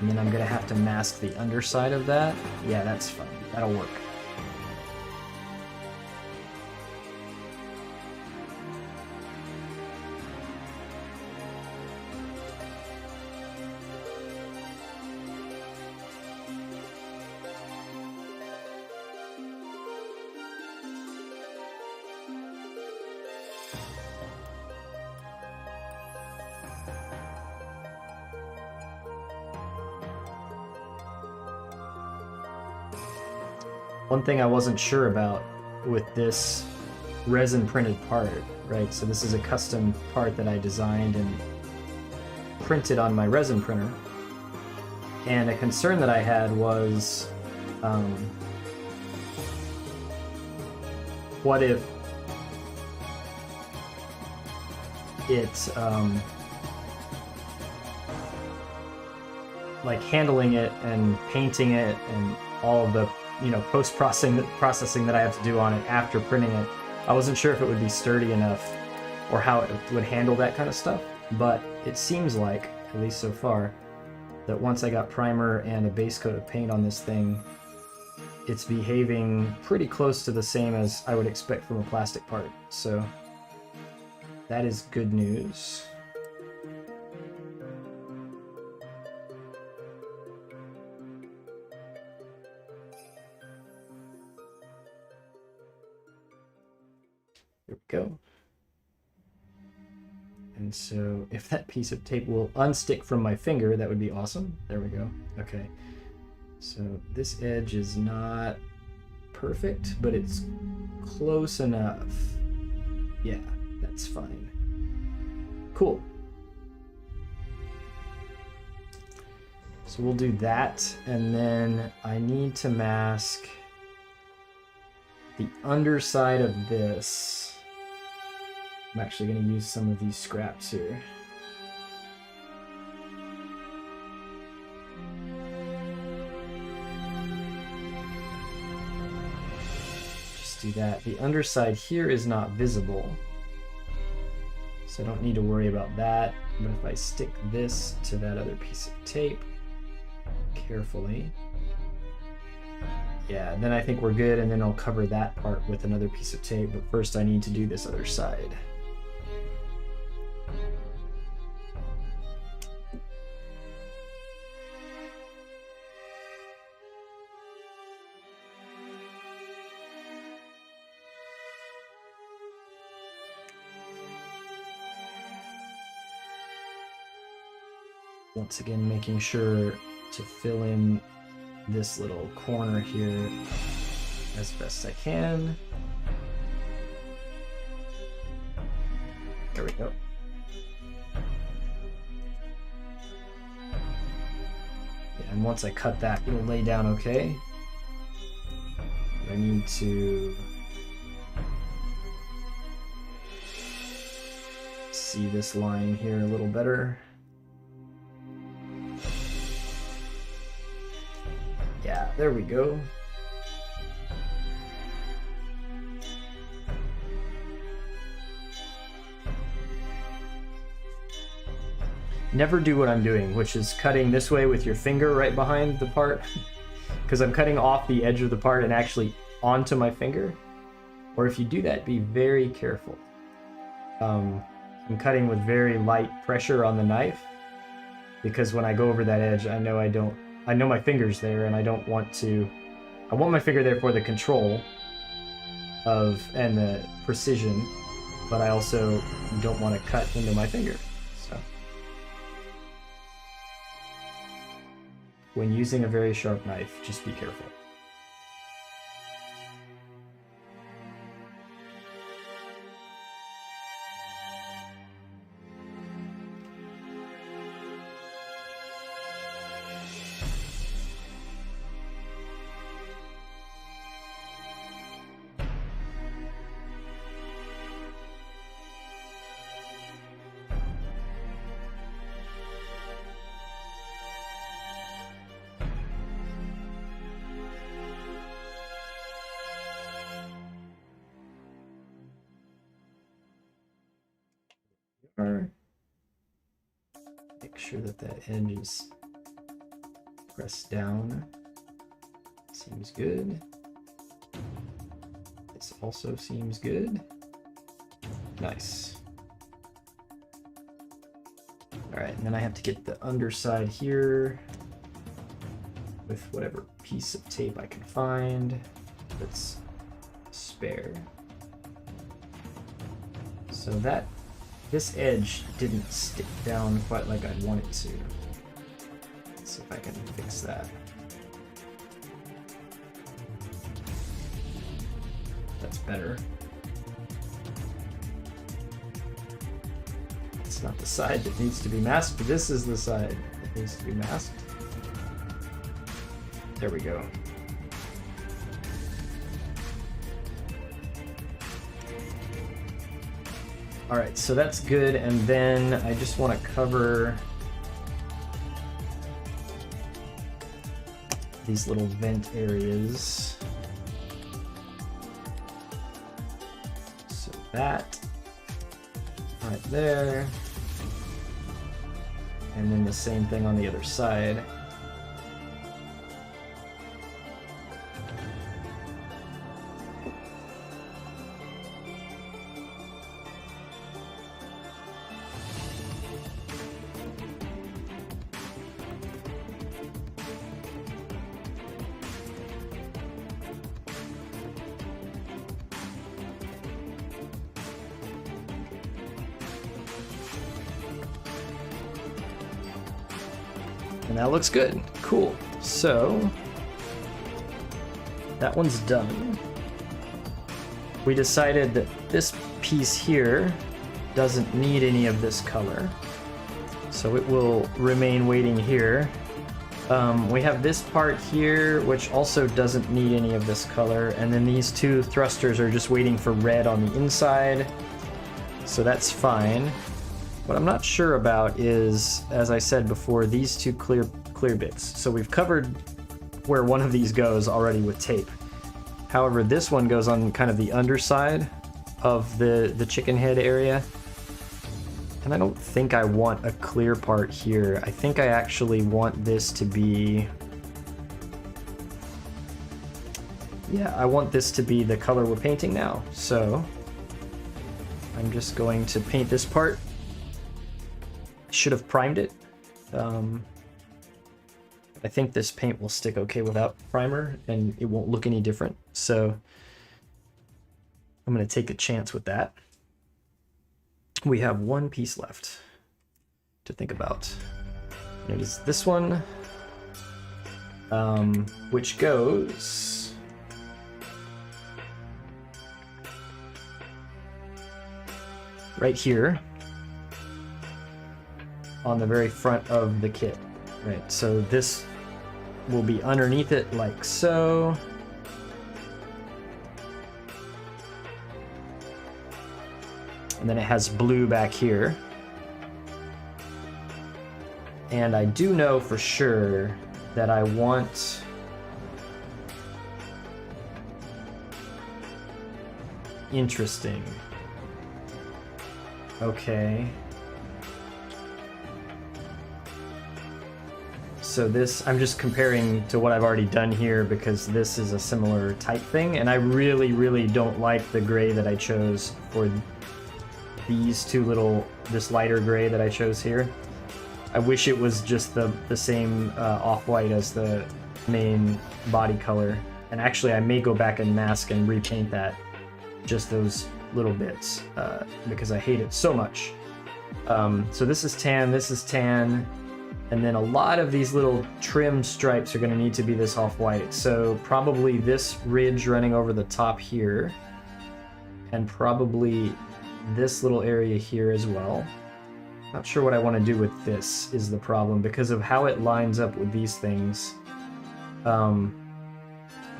And then I'm gonna have to mask the underside of that. Yeah, that's fine. That'll work. One thing I wasn't sure about with this resin printed part, right? So this is a custom part that I designed and printed on my resin printer. And a concern that I had was, what if it, like handling it and painting it and all of the post-processing that I have to do on it after printing it. I wasn't sure if it would be sturdy enough or how it would handle that kind of stuff, but it seems like, at least so far, that once I got primer and a base coat of paint on this thing, it's behaving pretty close to the same as I would expect from a plastic part. So that is good news. There we go. And so if that piece of tape will unstick from my finger, that would be awesome. There we go. Okay. So this edge is not perfect, but it's close enough. Yeah, that's fine. Cool. So we'll do that, and then I need to mask the underside of this. I'm actually going to use some of these scraps here. Just do that. The underside here is not visible, so I don't need to worry about that. But if I stick this to that other piece of tape carefully, yeah, then I think we're good, and then I'll cover that part with another piece of tape, but first I need to do this other side. Once again, making sure to fill in this little corner here as best I can. There we go. Yeah, and once I cut that, it'll lay down okay. I need to see this line here a little better. Yeah, there we go. Never do what I'm doing, which is cutting this way with your finger right behind the part, because I'm cutting off the edge of the part and actually onto my finger. Or if you do that, be very careful. I'm cutting with very light pressure on the knife, because when I go over that edge, I know my finger's there, and I don't want to. I want my finger there for the control and the precision, but I also don't want to cut into my finger. So when using a very sharp knife, just be careful. Or make sure that that edge is pressed down. Seems good. This also seems good. Nice. Alright, and then I have to get the underside here with whatever piece of tape I can find that's spare. So that this edge didn't stick down quite like I'd want it to. Let's see if I can fix that. That's better. It's not the side that needs to be masked, but this is the side that needs to be masked. There we go. All right, so that's good, and then I just want to cover these little vent areas. So that right there, and then the same thing on the other side. And that looks good. Cool. So that one's done. We decided that this piece here doesn't need any of this color, so it will remain waiting here. We have this part here, which also doesn't need any of this color, and then these two thrusters are just waiting for red on the inside, so that's fine. What I'm not sure about is, as I said before, these two clear bits. So we've covered where one of these goes already with tape. However, this one goes on kind of the underside of the chicken head area. And I don't think I want a clear part here. I think I actually want this to be... Yeah, I want this to be the color we're painting now. So I'm just going to paint this part. Should have primed it. I think this paint will stick okay without primer and it won't look any different. So I'm going to take a chance with that. We have one piece left to think about. And it is this one, which goes right here on the very front of the kit. Right, so this will be underneath it like so. And then it has blue back here. And I do know for sure that I want interesting. Okay. So this, I'm just comparing to what I've already done here because this is a similar type thing, and I really, really don't like the gray that I chose for these two little, this lighter gray that I chose here. I wish it was just the same off-white as the main body color. And actually I may go back and mask and repaint that, just those little bits, because I hate it so much. So this is tan, and then a lot of these little trim stripes are going to need to be this off-white. So probably this ridge running over the top here, and probably this little area here as well. Not sure what I want to do with this is the problem, because of how it lines up with these things.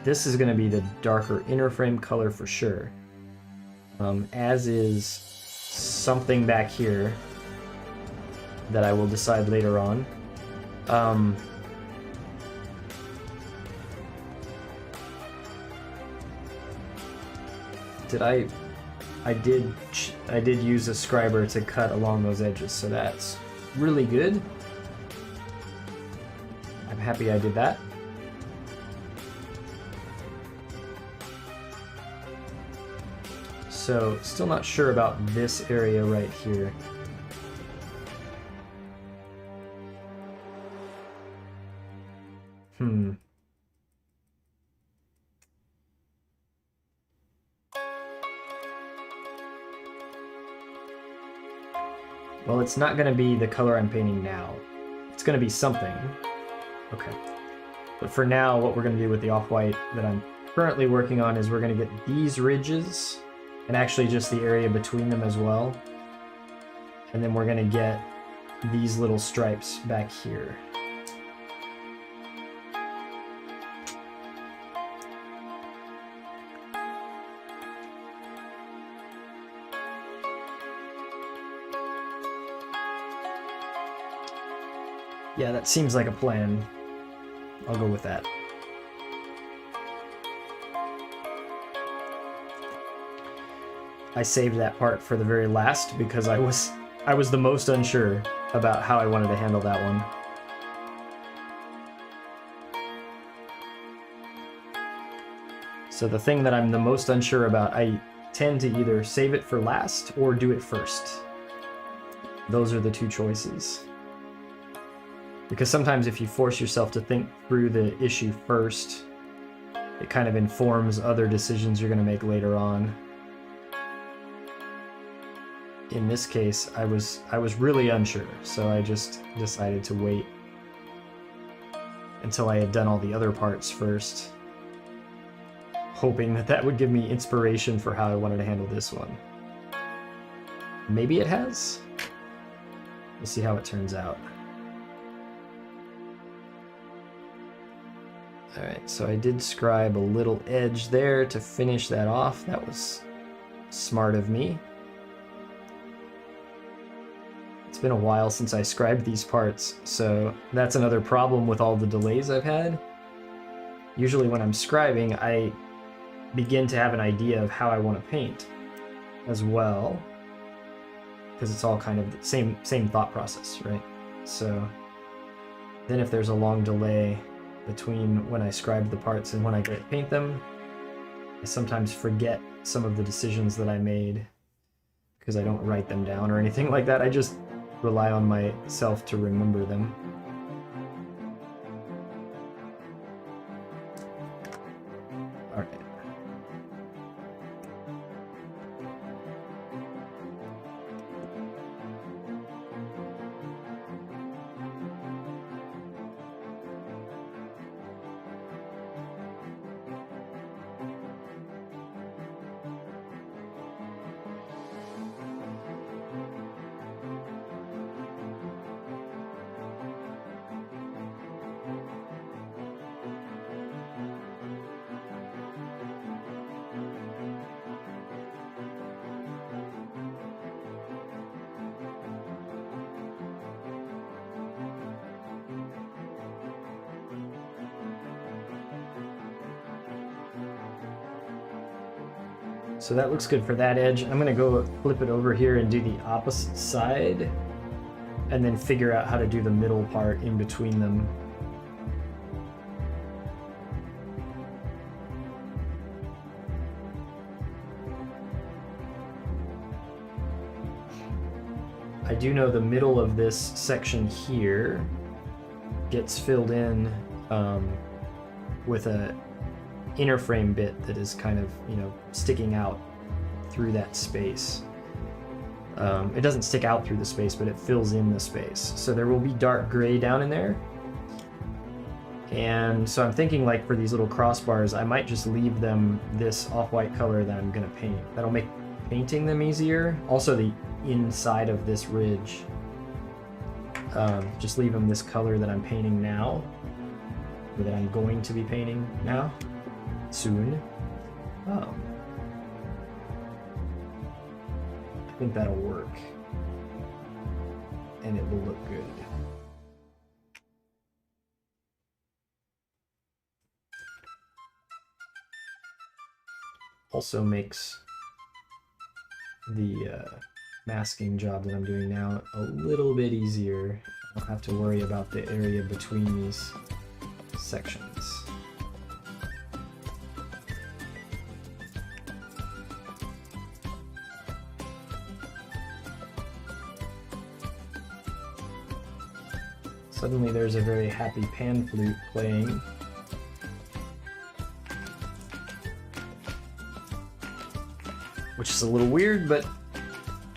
This is going to be the darker inner frame color for sure, as is something back here that I will decide later on. Did I I did use a scriber to cut along those edges, so that's really good. I'm happy I did that. So, still not sure about this area right here. Well, it's not going to be the color I'm painting now. It's going to be something. Okay. But for now, what we're going to do with the off-white that I'm currently working on is we're going to get these ridges, and actually just the area between them as well. And then we're going to get these little stripes back here. Yeah, that seems like a plan. I'll go with that. I saved that part for the very last because I was the most unsure about how I wanted to handle that one. So the thing that I'm the most unsure about, I tend to either save it for last or do it first. Those are the two choices. Because sometimes if you force yourself to think through the issue first, it kind of informs other decisions you're going to make later on. In this case, I was really unsure, so I just decided to wait until I had done all the other parts first, hoping that that would give me inspiration for how I wanted to handle this one. Maybe it has? We'll see how it turns out. Alright, so I did scribe a little edge there to finish that off. That was smart of me. It's been a while since I scribed these parts, so that's another problem with all the delays I've had. Usually when I'm scribing, I begin to have an idea of how I want to paint as well, because it's all kind of the same thought process, right? So then if there's a long delay between when I scribe the parts and when I go to paint them, I sometimes forget some of the decisions that I made because I don't write them down or anything like that. I just rely on myself to remember them. All right. So that looks good for that edge. I'm gonna go flip it over here and do the opposite side, and then figure out how to do the middle part in between them. I do know the middle of this section here gets filled in with a inner frame bit that is kind of, sticking out through that space. It doesn't stick out through the space, but it fills in the space. So there will be dark gray down in there. And so I'm thinking, like, for these little crossbars, I might just leave them this off-white color that I'm gonna paint. That'll make painting them easier. Also the inside of this ridge. Just leave them this color that I'm painting now, or that I'm going to be painting now, soon. I think that'll work, and it will look good. Also makes the masking job that I'm doing now a little bit easier. I don't have to worry about the area between these sections. Suddenly there's a very happy pan flute playing. Which is a little weird, but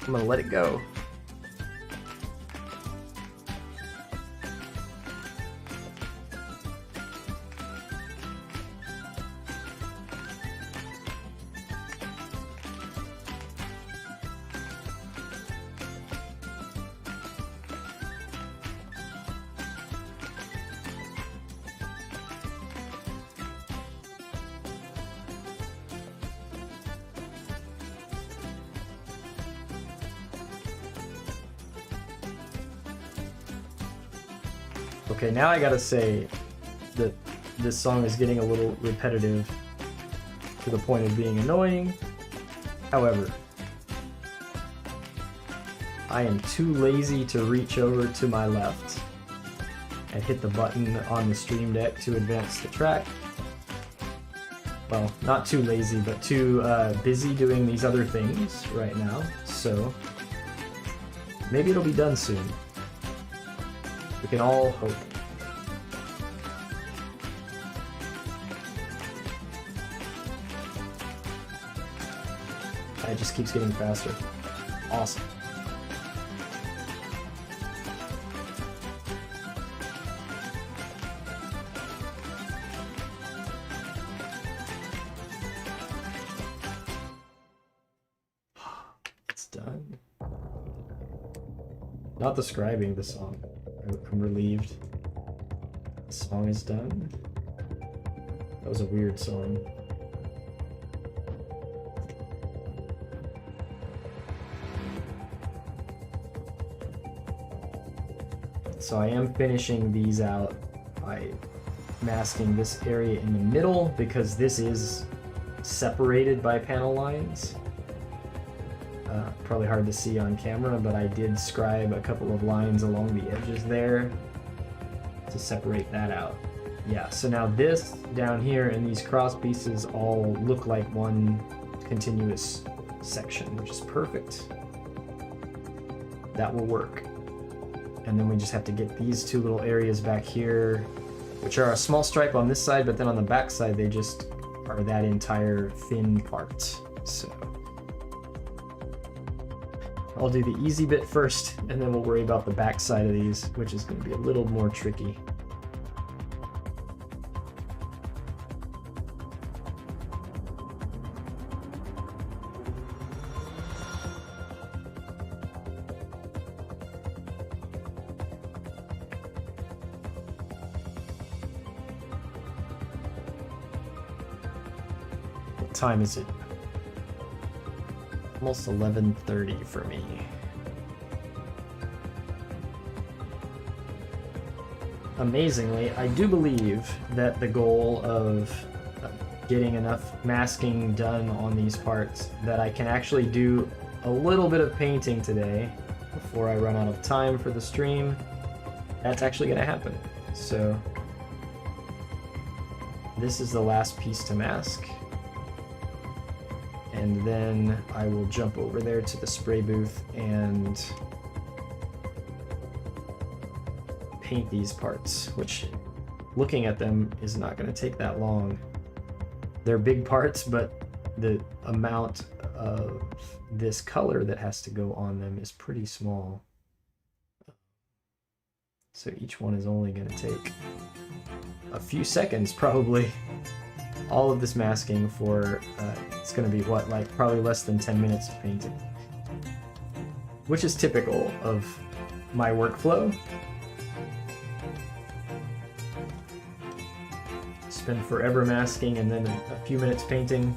I'm gonna let it go. Okay, now I gotta say that this song is getting a little repetitive to the point of being annoying. However, I am too lazy to reach over to my left and hit the button on the Stream Deck to advance the track. Well, not too lazy, but too busy doing these other things right now, so maybe it'll be done soon. We can all hope. It just keeps getting faster. Awesome. It's done. Not describing the song. I'm relieved. The song is done. That was a weird song. So I am finishing these out by masking this area in the middle because this is separated by panel lines. Probably hard to see on camera, but I did scribe a couple of lines along the edges there to separate that out. Yeah, so now this down here and these cross pieces all look like one continuous section, which is perfect. That will work. And then we just have to get these two little areas back here, which are a small stripe on this side, but then on the back side they just are that entire thin part. So I'll do the easy bit first, and then we'll worry about the back side of these, which is going to be a little more tricky. What time is it? Almost 11:30 for me. Amazingly, I do believe that the goal of getting enough masking done on these parts that I can actually do a little bit of painting today before I run out of time for the stream, that's actually going to happen. So this is the last piece to mask. And then I will jump over there to the spray booth and paint these parts, which looking at them is not going to take that long. They're big parts, but the amount of this color that has to go on them is pretty small. So each one is only going to take a few seconds probably. All of this masking for, it's going to be what, like probably less than 10 minutes of painting. Which is typical of my workflow. Spend forever masking and then a few minutes painting.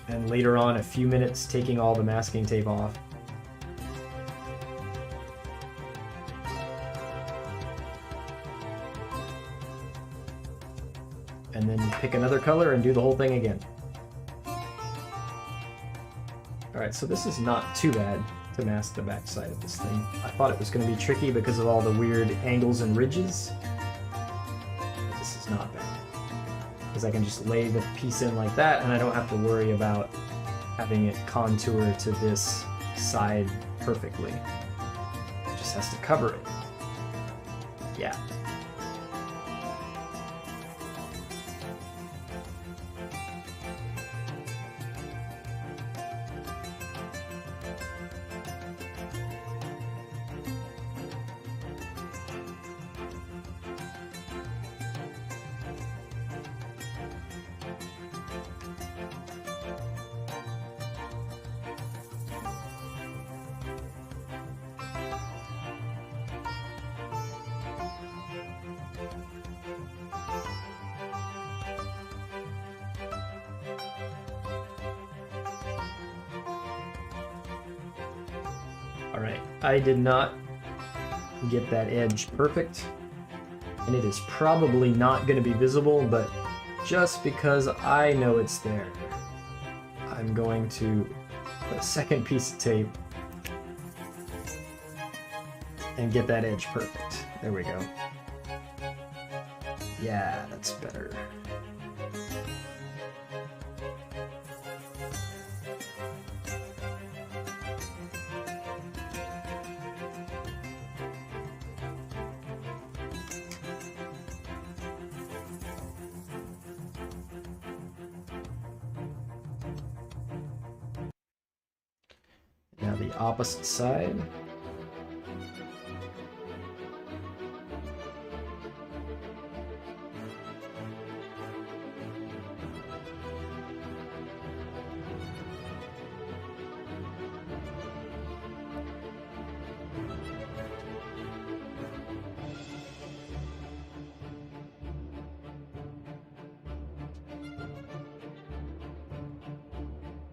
And later on a few minutes taking all the masking tape off. And then pick another color and do the whole thing again. Alright, so this is not too bad to mask the backside of this thing. I thought it was going to be tricky because of all the weird angles and ridges. But this is not bad. Because I can just lay the piece in like that, and I don't have to worry about having it contour to this side perfectly. It just has to cover it. Yeah. Alright, I did not get that edge perfect, and it is probably not going to be visible, but just because I know it's there, I'm going to put a second piece of tape and get that edge perfect. There we go. Yeah, that's better. Now the opposite side.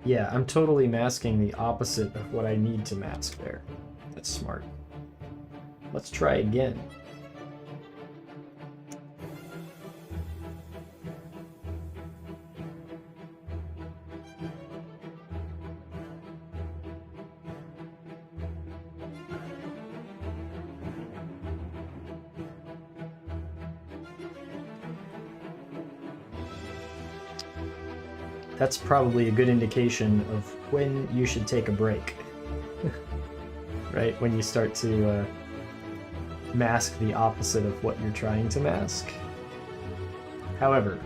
Yeah, I'm totally masking the opposite of what I need to mask there. That's smart. Let's try again. That's probably a good indication of when you should take a break. Right? When you start to mask the opposite of what you're trying to mask. However,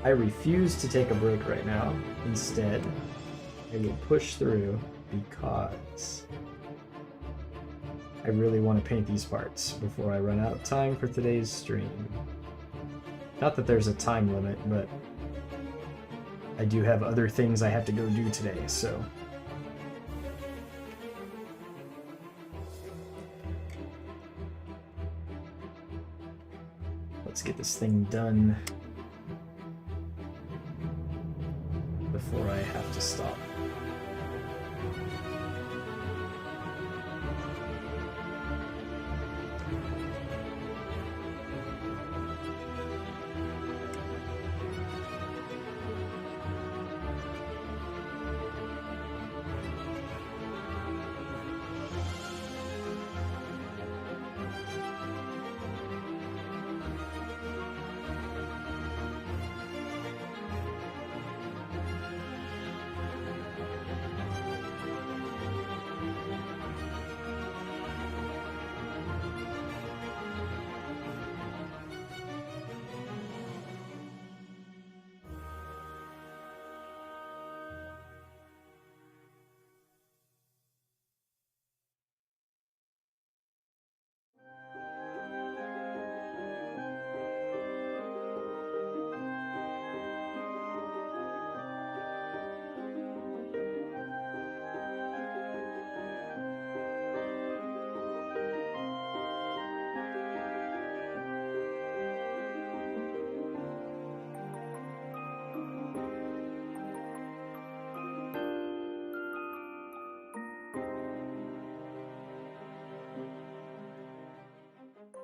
I refuse to take a break right now. Instead, I will push through because I really want to paint these parts before I run out of time for today's stream. Not that there's a time limit, but I do have other things I have to go do today, so. Let's get this thing done before I have to stop.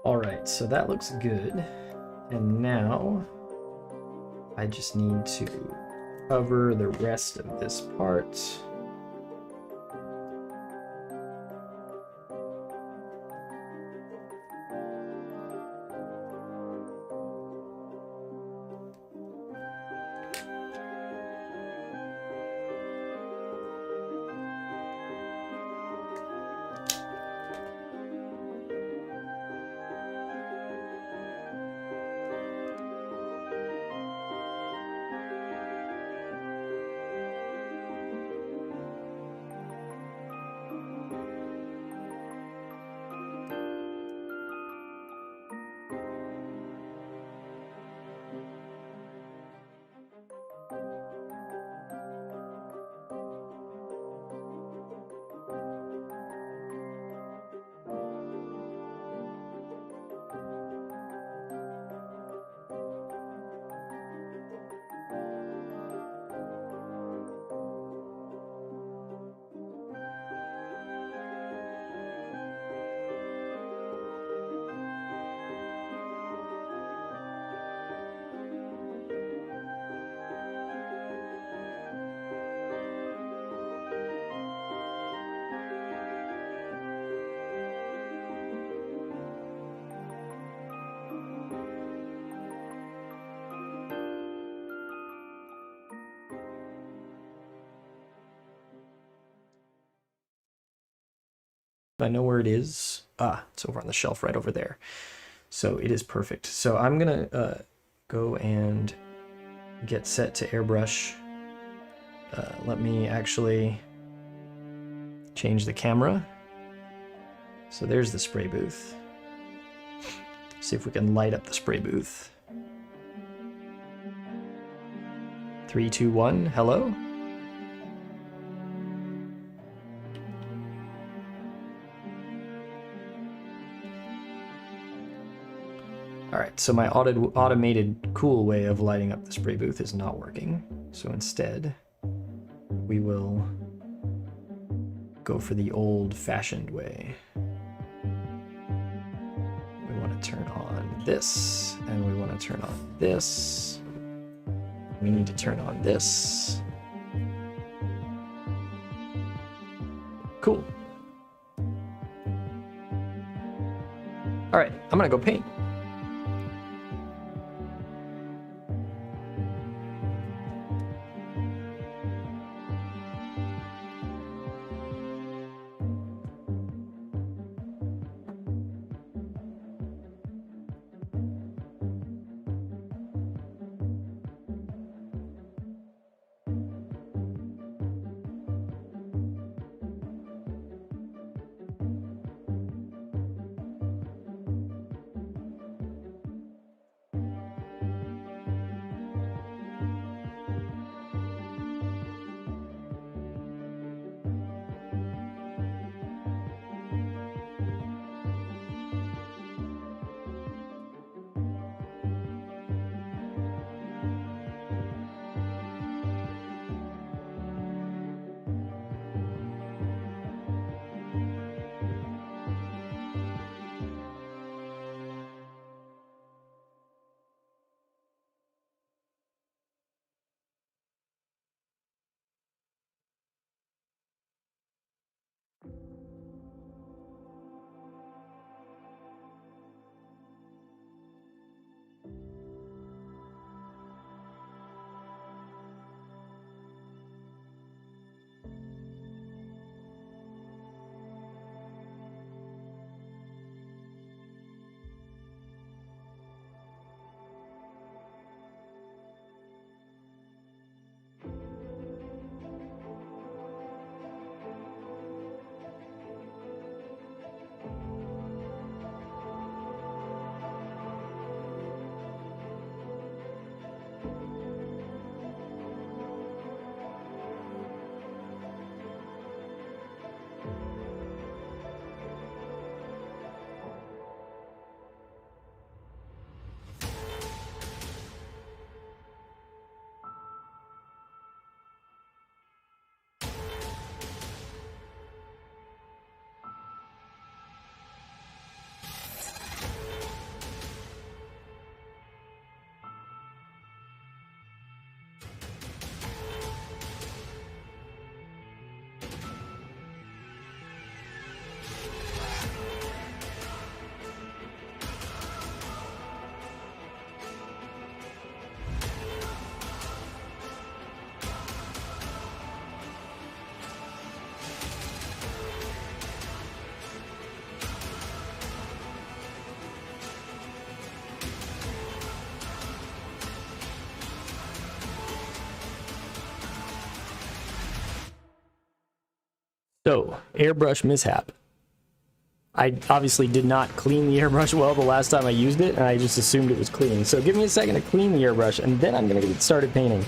Alright, so that looks good. And now I just need to cover the rest of this part. I know where it is. Ah, it's over on the shelf right over there. So it is perfect. So I'm gonna go and get set to airbrush. Let me actually change the camera. So there's the spray booth. See if we can light up the spray booth. 3, 2, 1, hello? Alright, so my automated cool way of lighting up the spray booth is not working. So instead, we will go for the old-fashioned way. We want to turn on this, and we want to turn on this. We need to turn on this. Cool. Alright, I'm gonna go paint. So, airbrush mishap. I obviously did not clean the airbrush well the last time I used it, and I just assumed it was clean. So give me a second to clean the airbrush, and then I'm going to get started painting.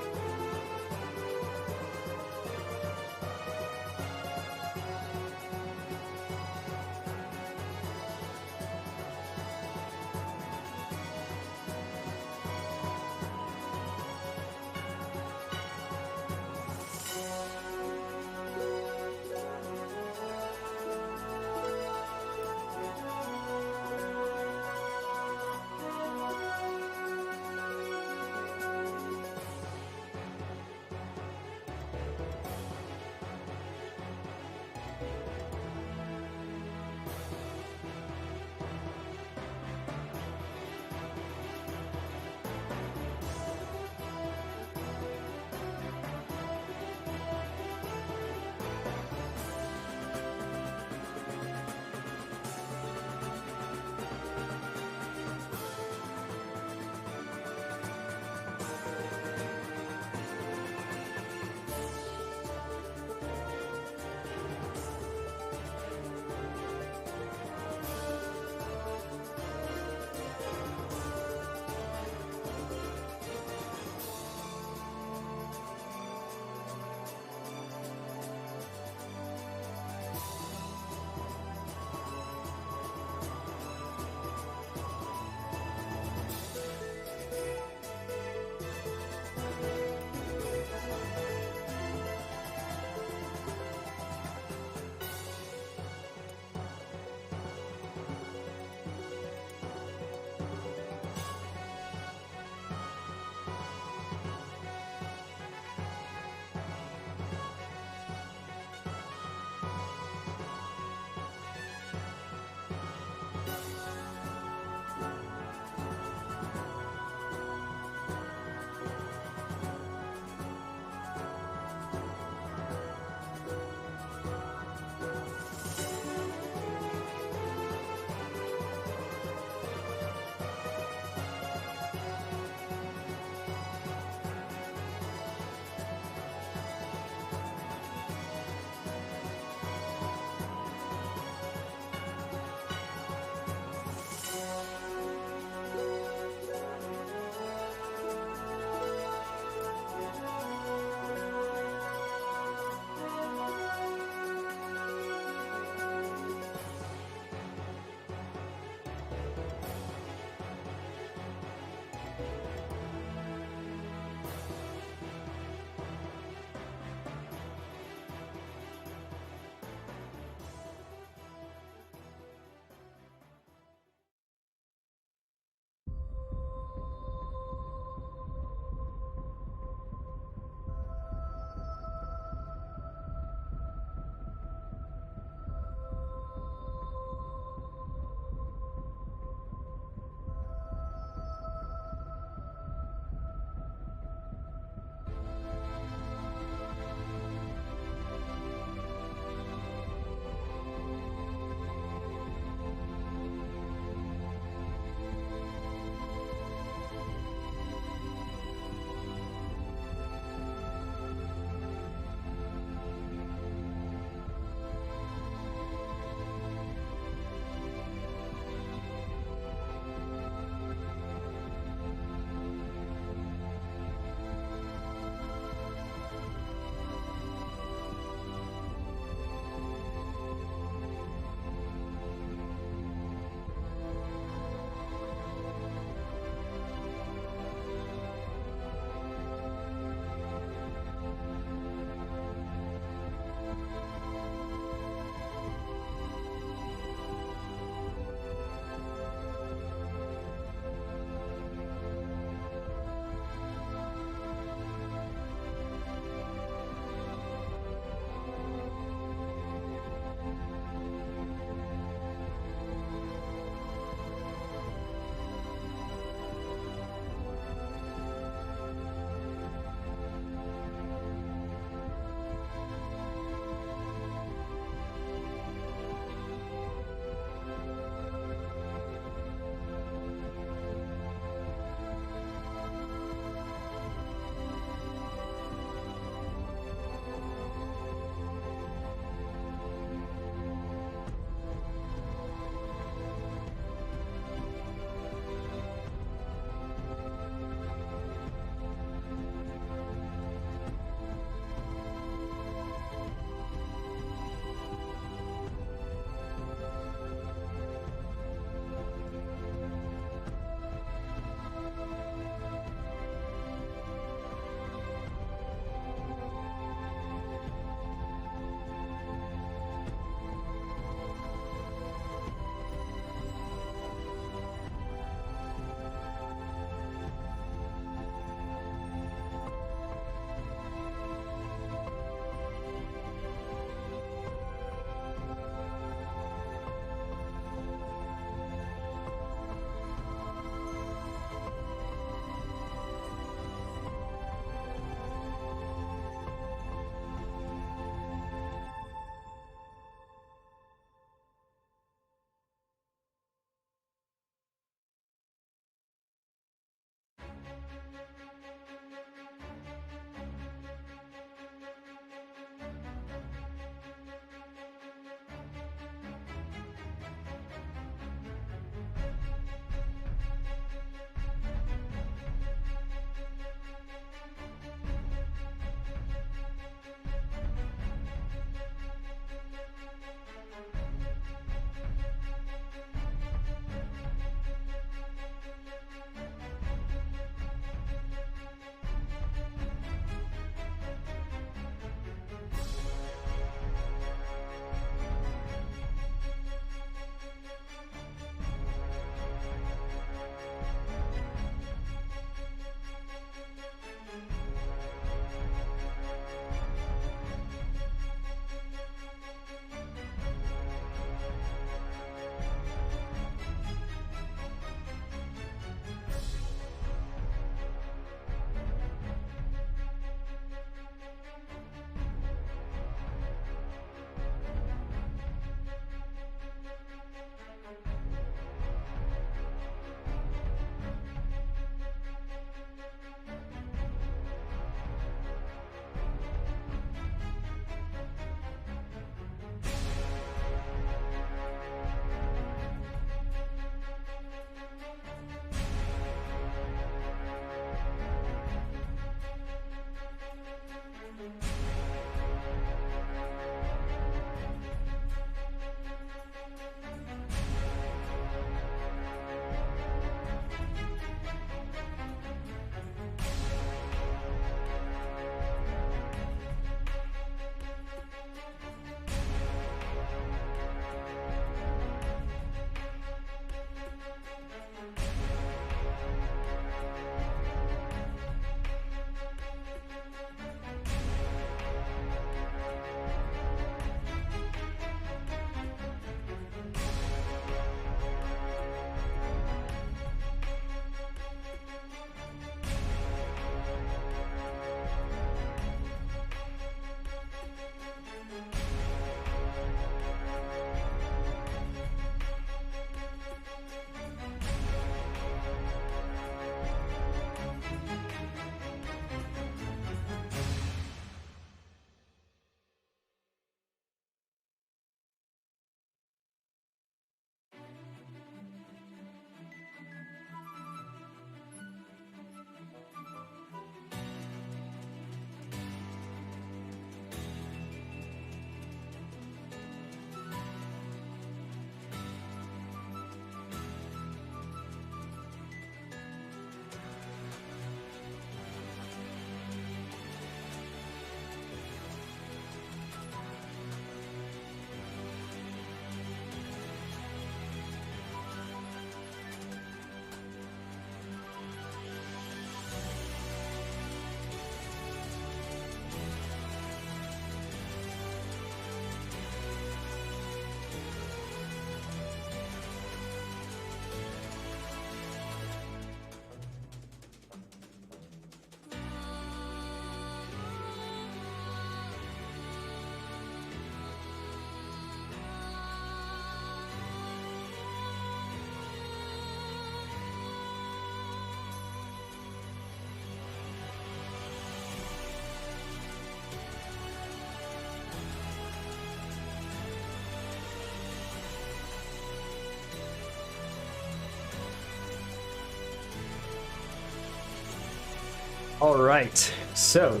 All right, so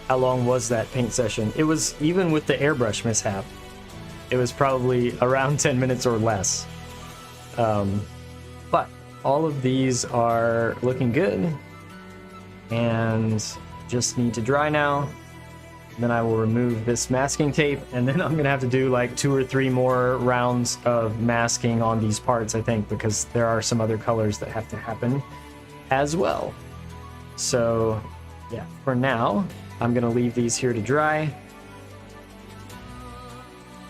how long was that paint session? It was, even with the airbrush mishap, it was probably around 10 minutes or less. But all of these are looking good and just need to dry now. Then I will remove this masking tape, and then I'm gonna have to do like 2 or 3 more rounds of masking on these parts, I think, because there are some other colors that have to happen as well. So yeah, for now, I'm gonna leave these here to dry.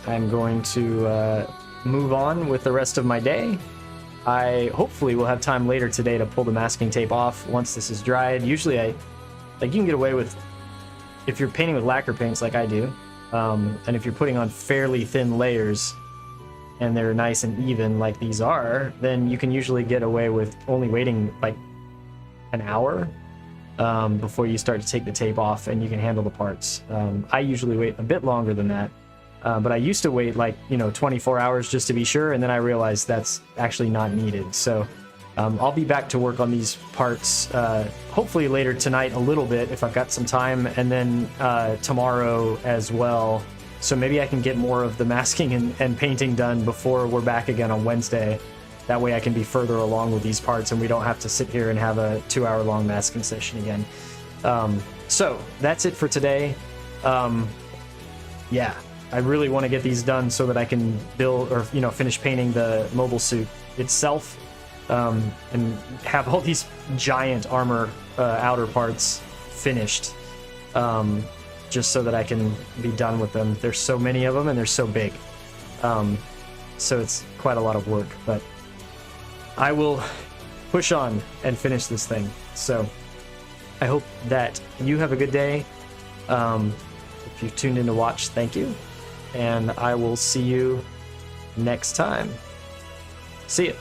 I'm going to move on with the rest of my day. I hopefully will have time later today to pull the masking tape off once this is dried. Usually you can get away with, if you're painting with lacquer paints like I do, and if you're putting on fairly thin layers and they're nice and even like these are, then you can usually get away with only waiting like an hour before you start to take the tape off and you can handle the parts. I usually wait a bit longer than that, but I used to wait like 24 hours just to be sure, and then I realized that's actually not needed. So I'll be back to work on these parts hopefully later tonight a little bit if I've got some time, and then tomorrow as well. So maybe I can get more of the masking and painting done before we're back again on Wednesday. That way I can be further along with these parts and we don't have to sit here and have a 2-hour-long masking session again. So that's it for today. Yeah, I really want to get these done so that I can build or finish painting the mobile suit itself. And have all these giant armor outer parts finished, just so that I can be done with them. There's so many of them and they're so big, so it's quite a lot of work, but I will push on and finish this thing. So I hope that you have a good day. If you've tuned in to watch, thank you, and I will see you next time. See ya.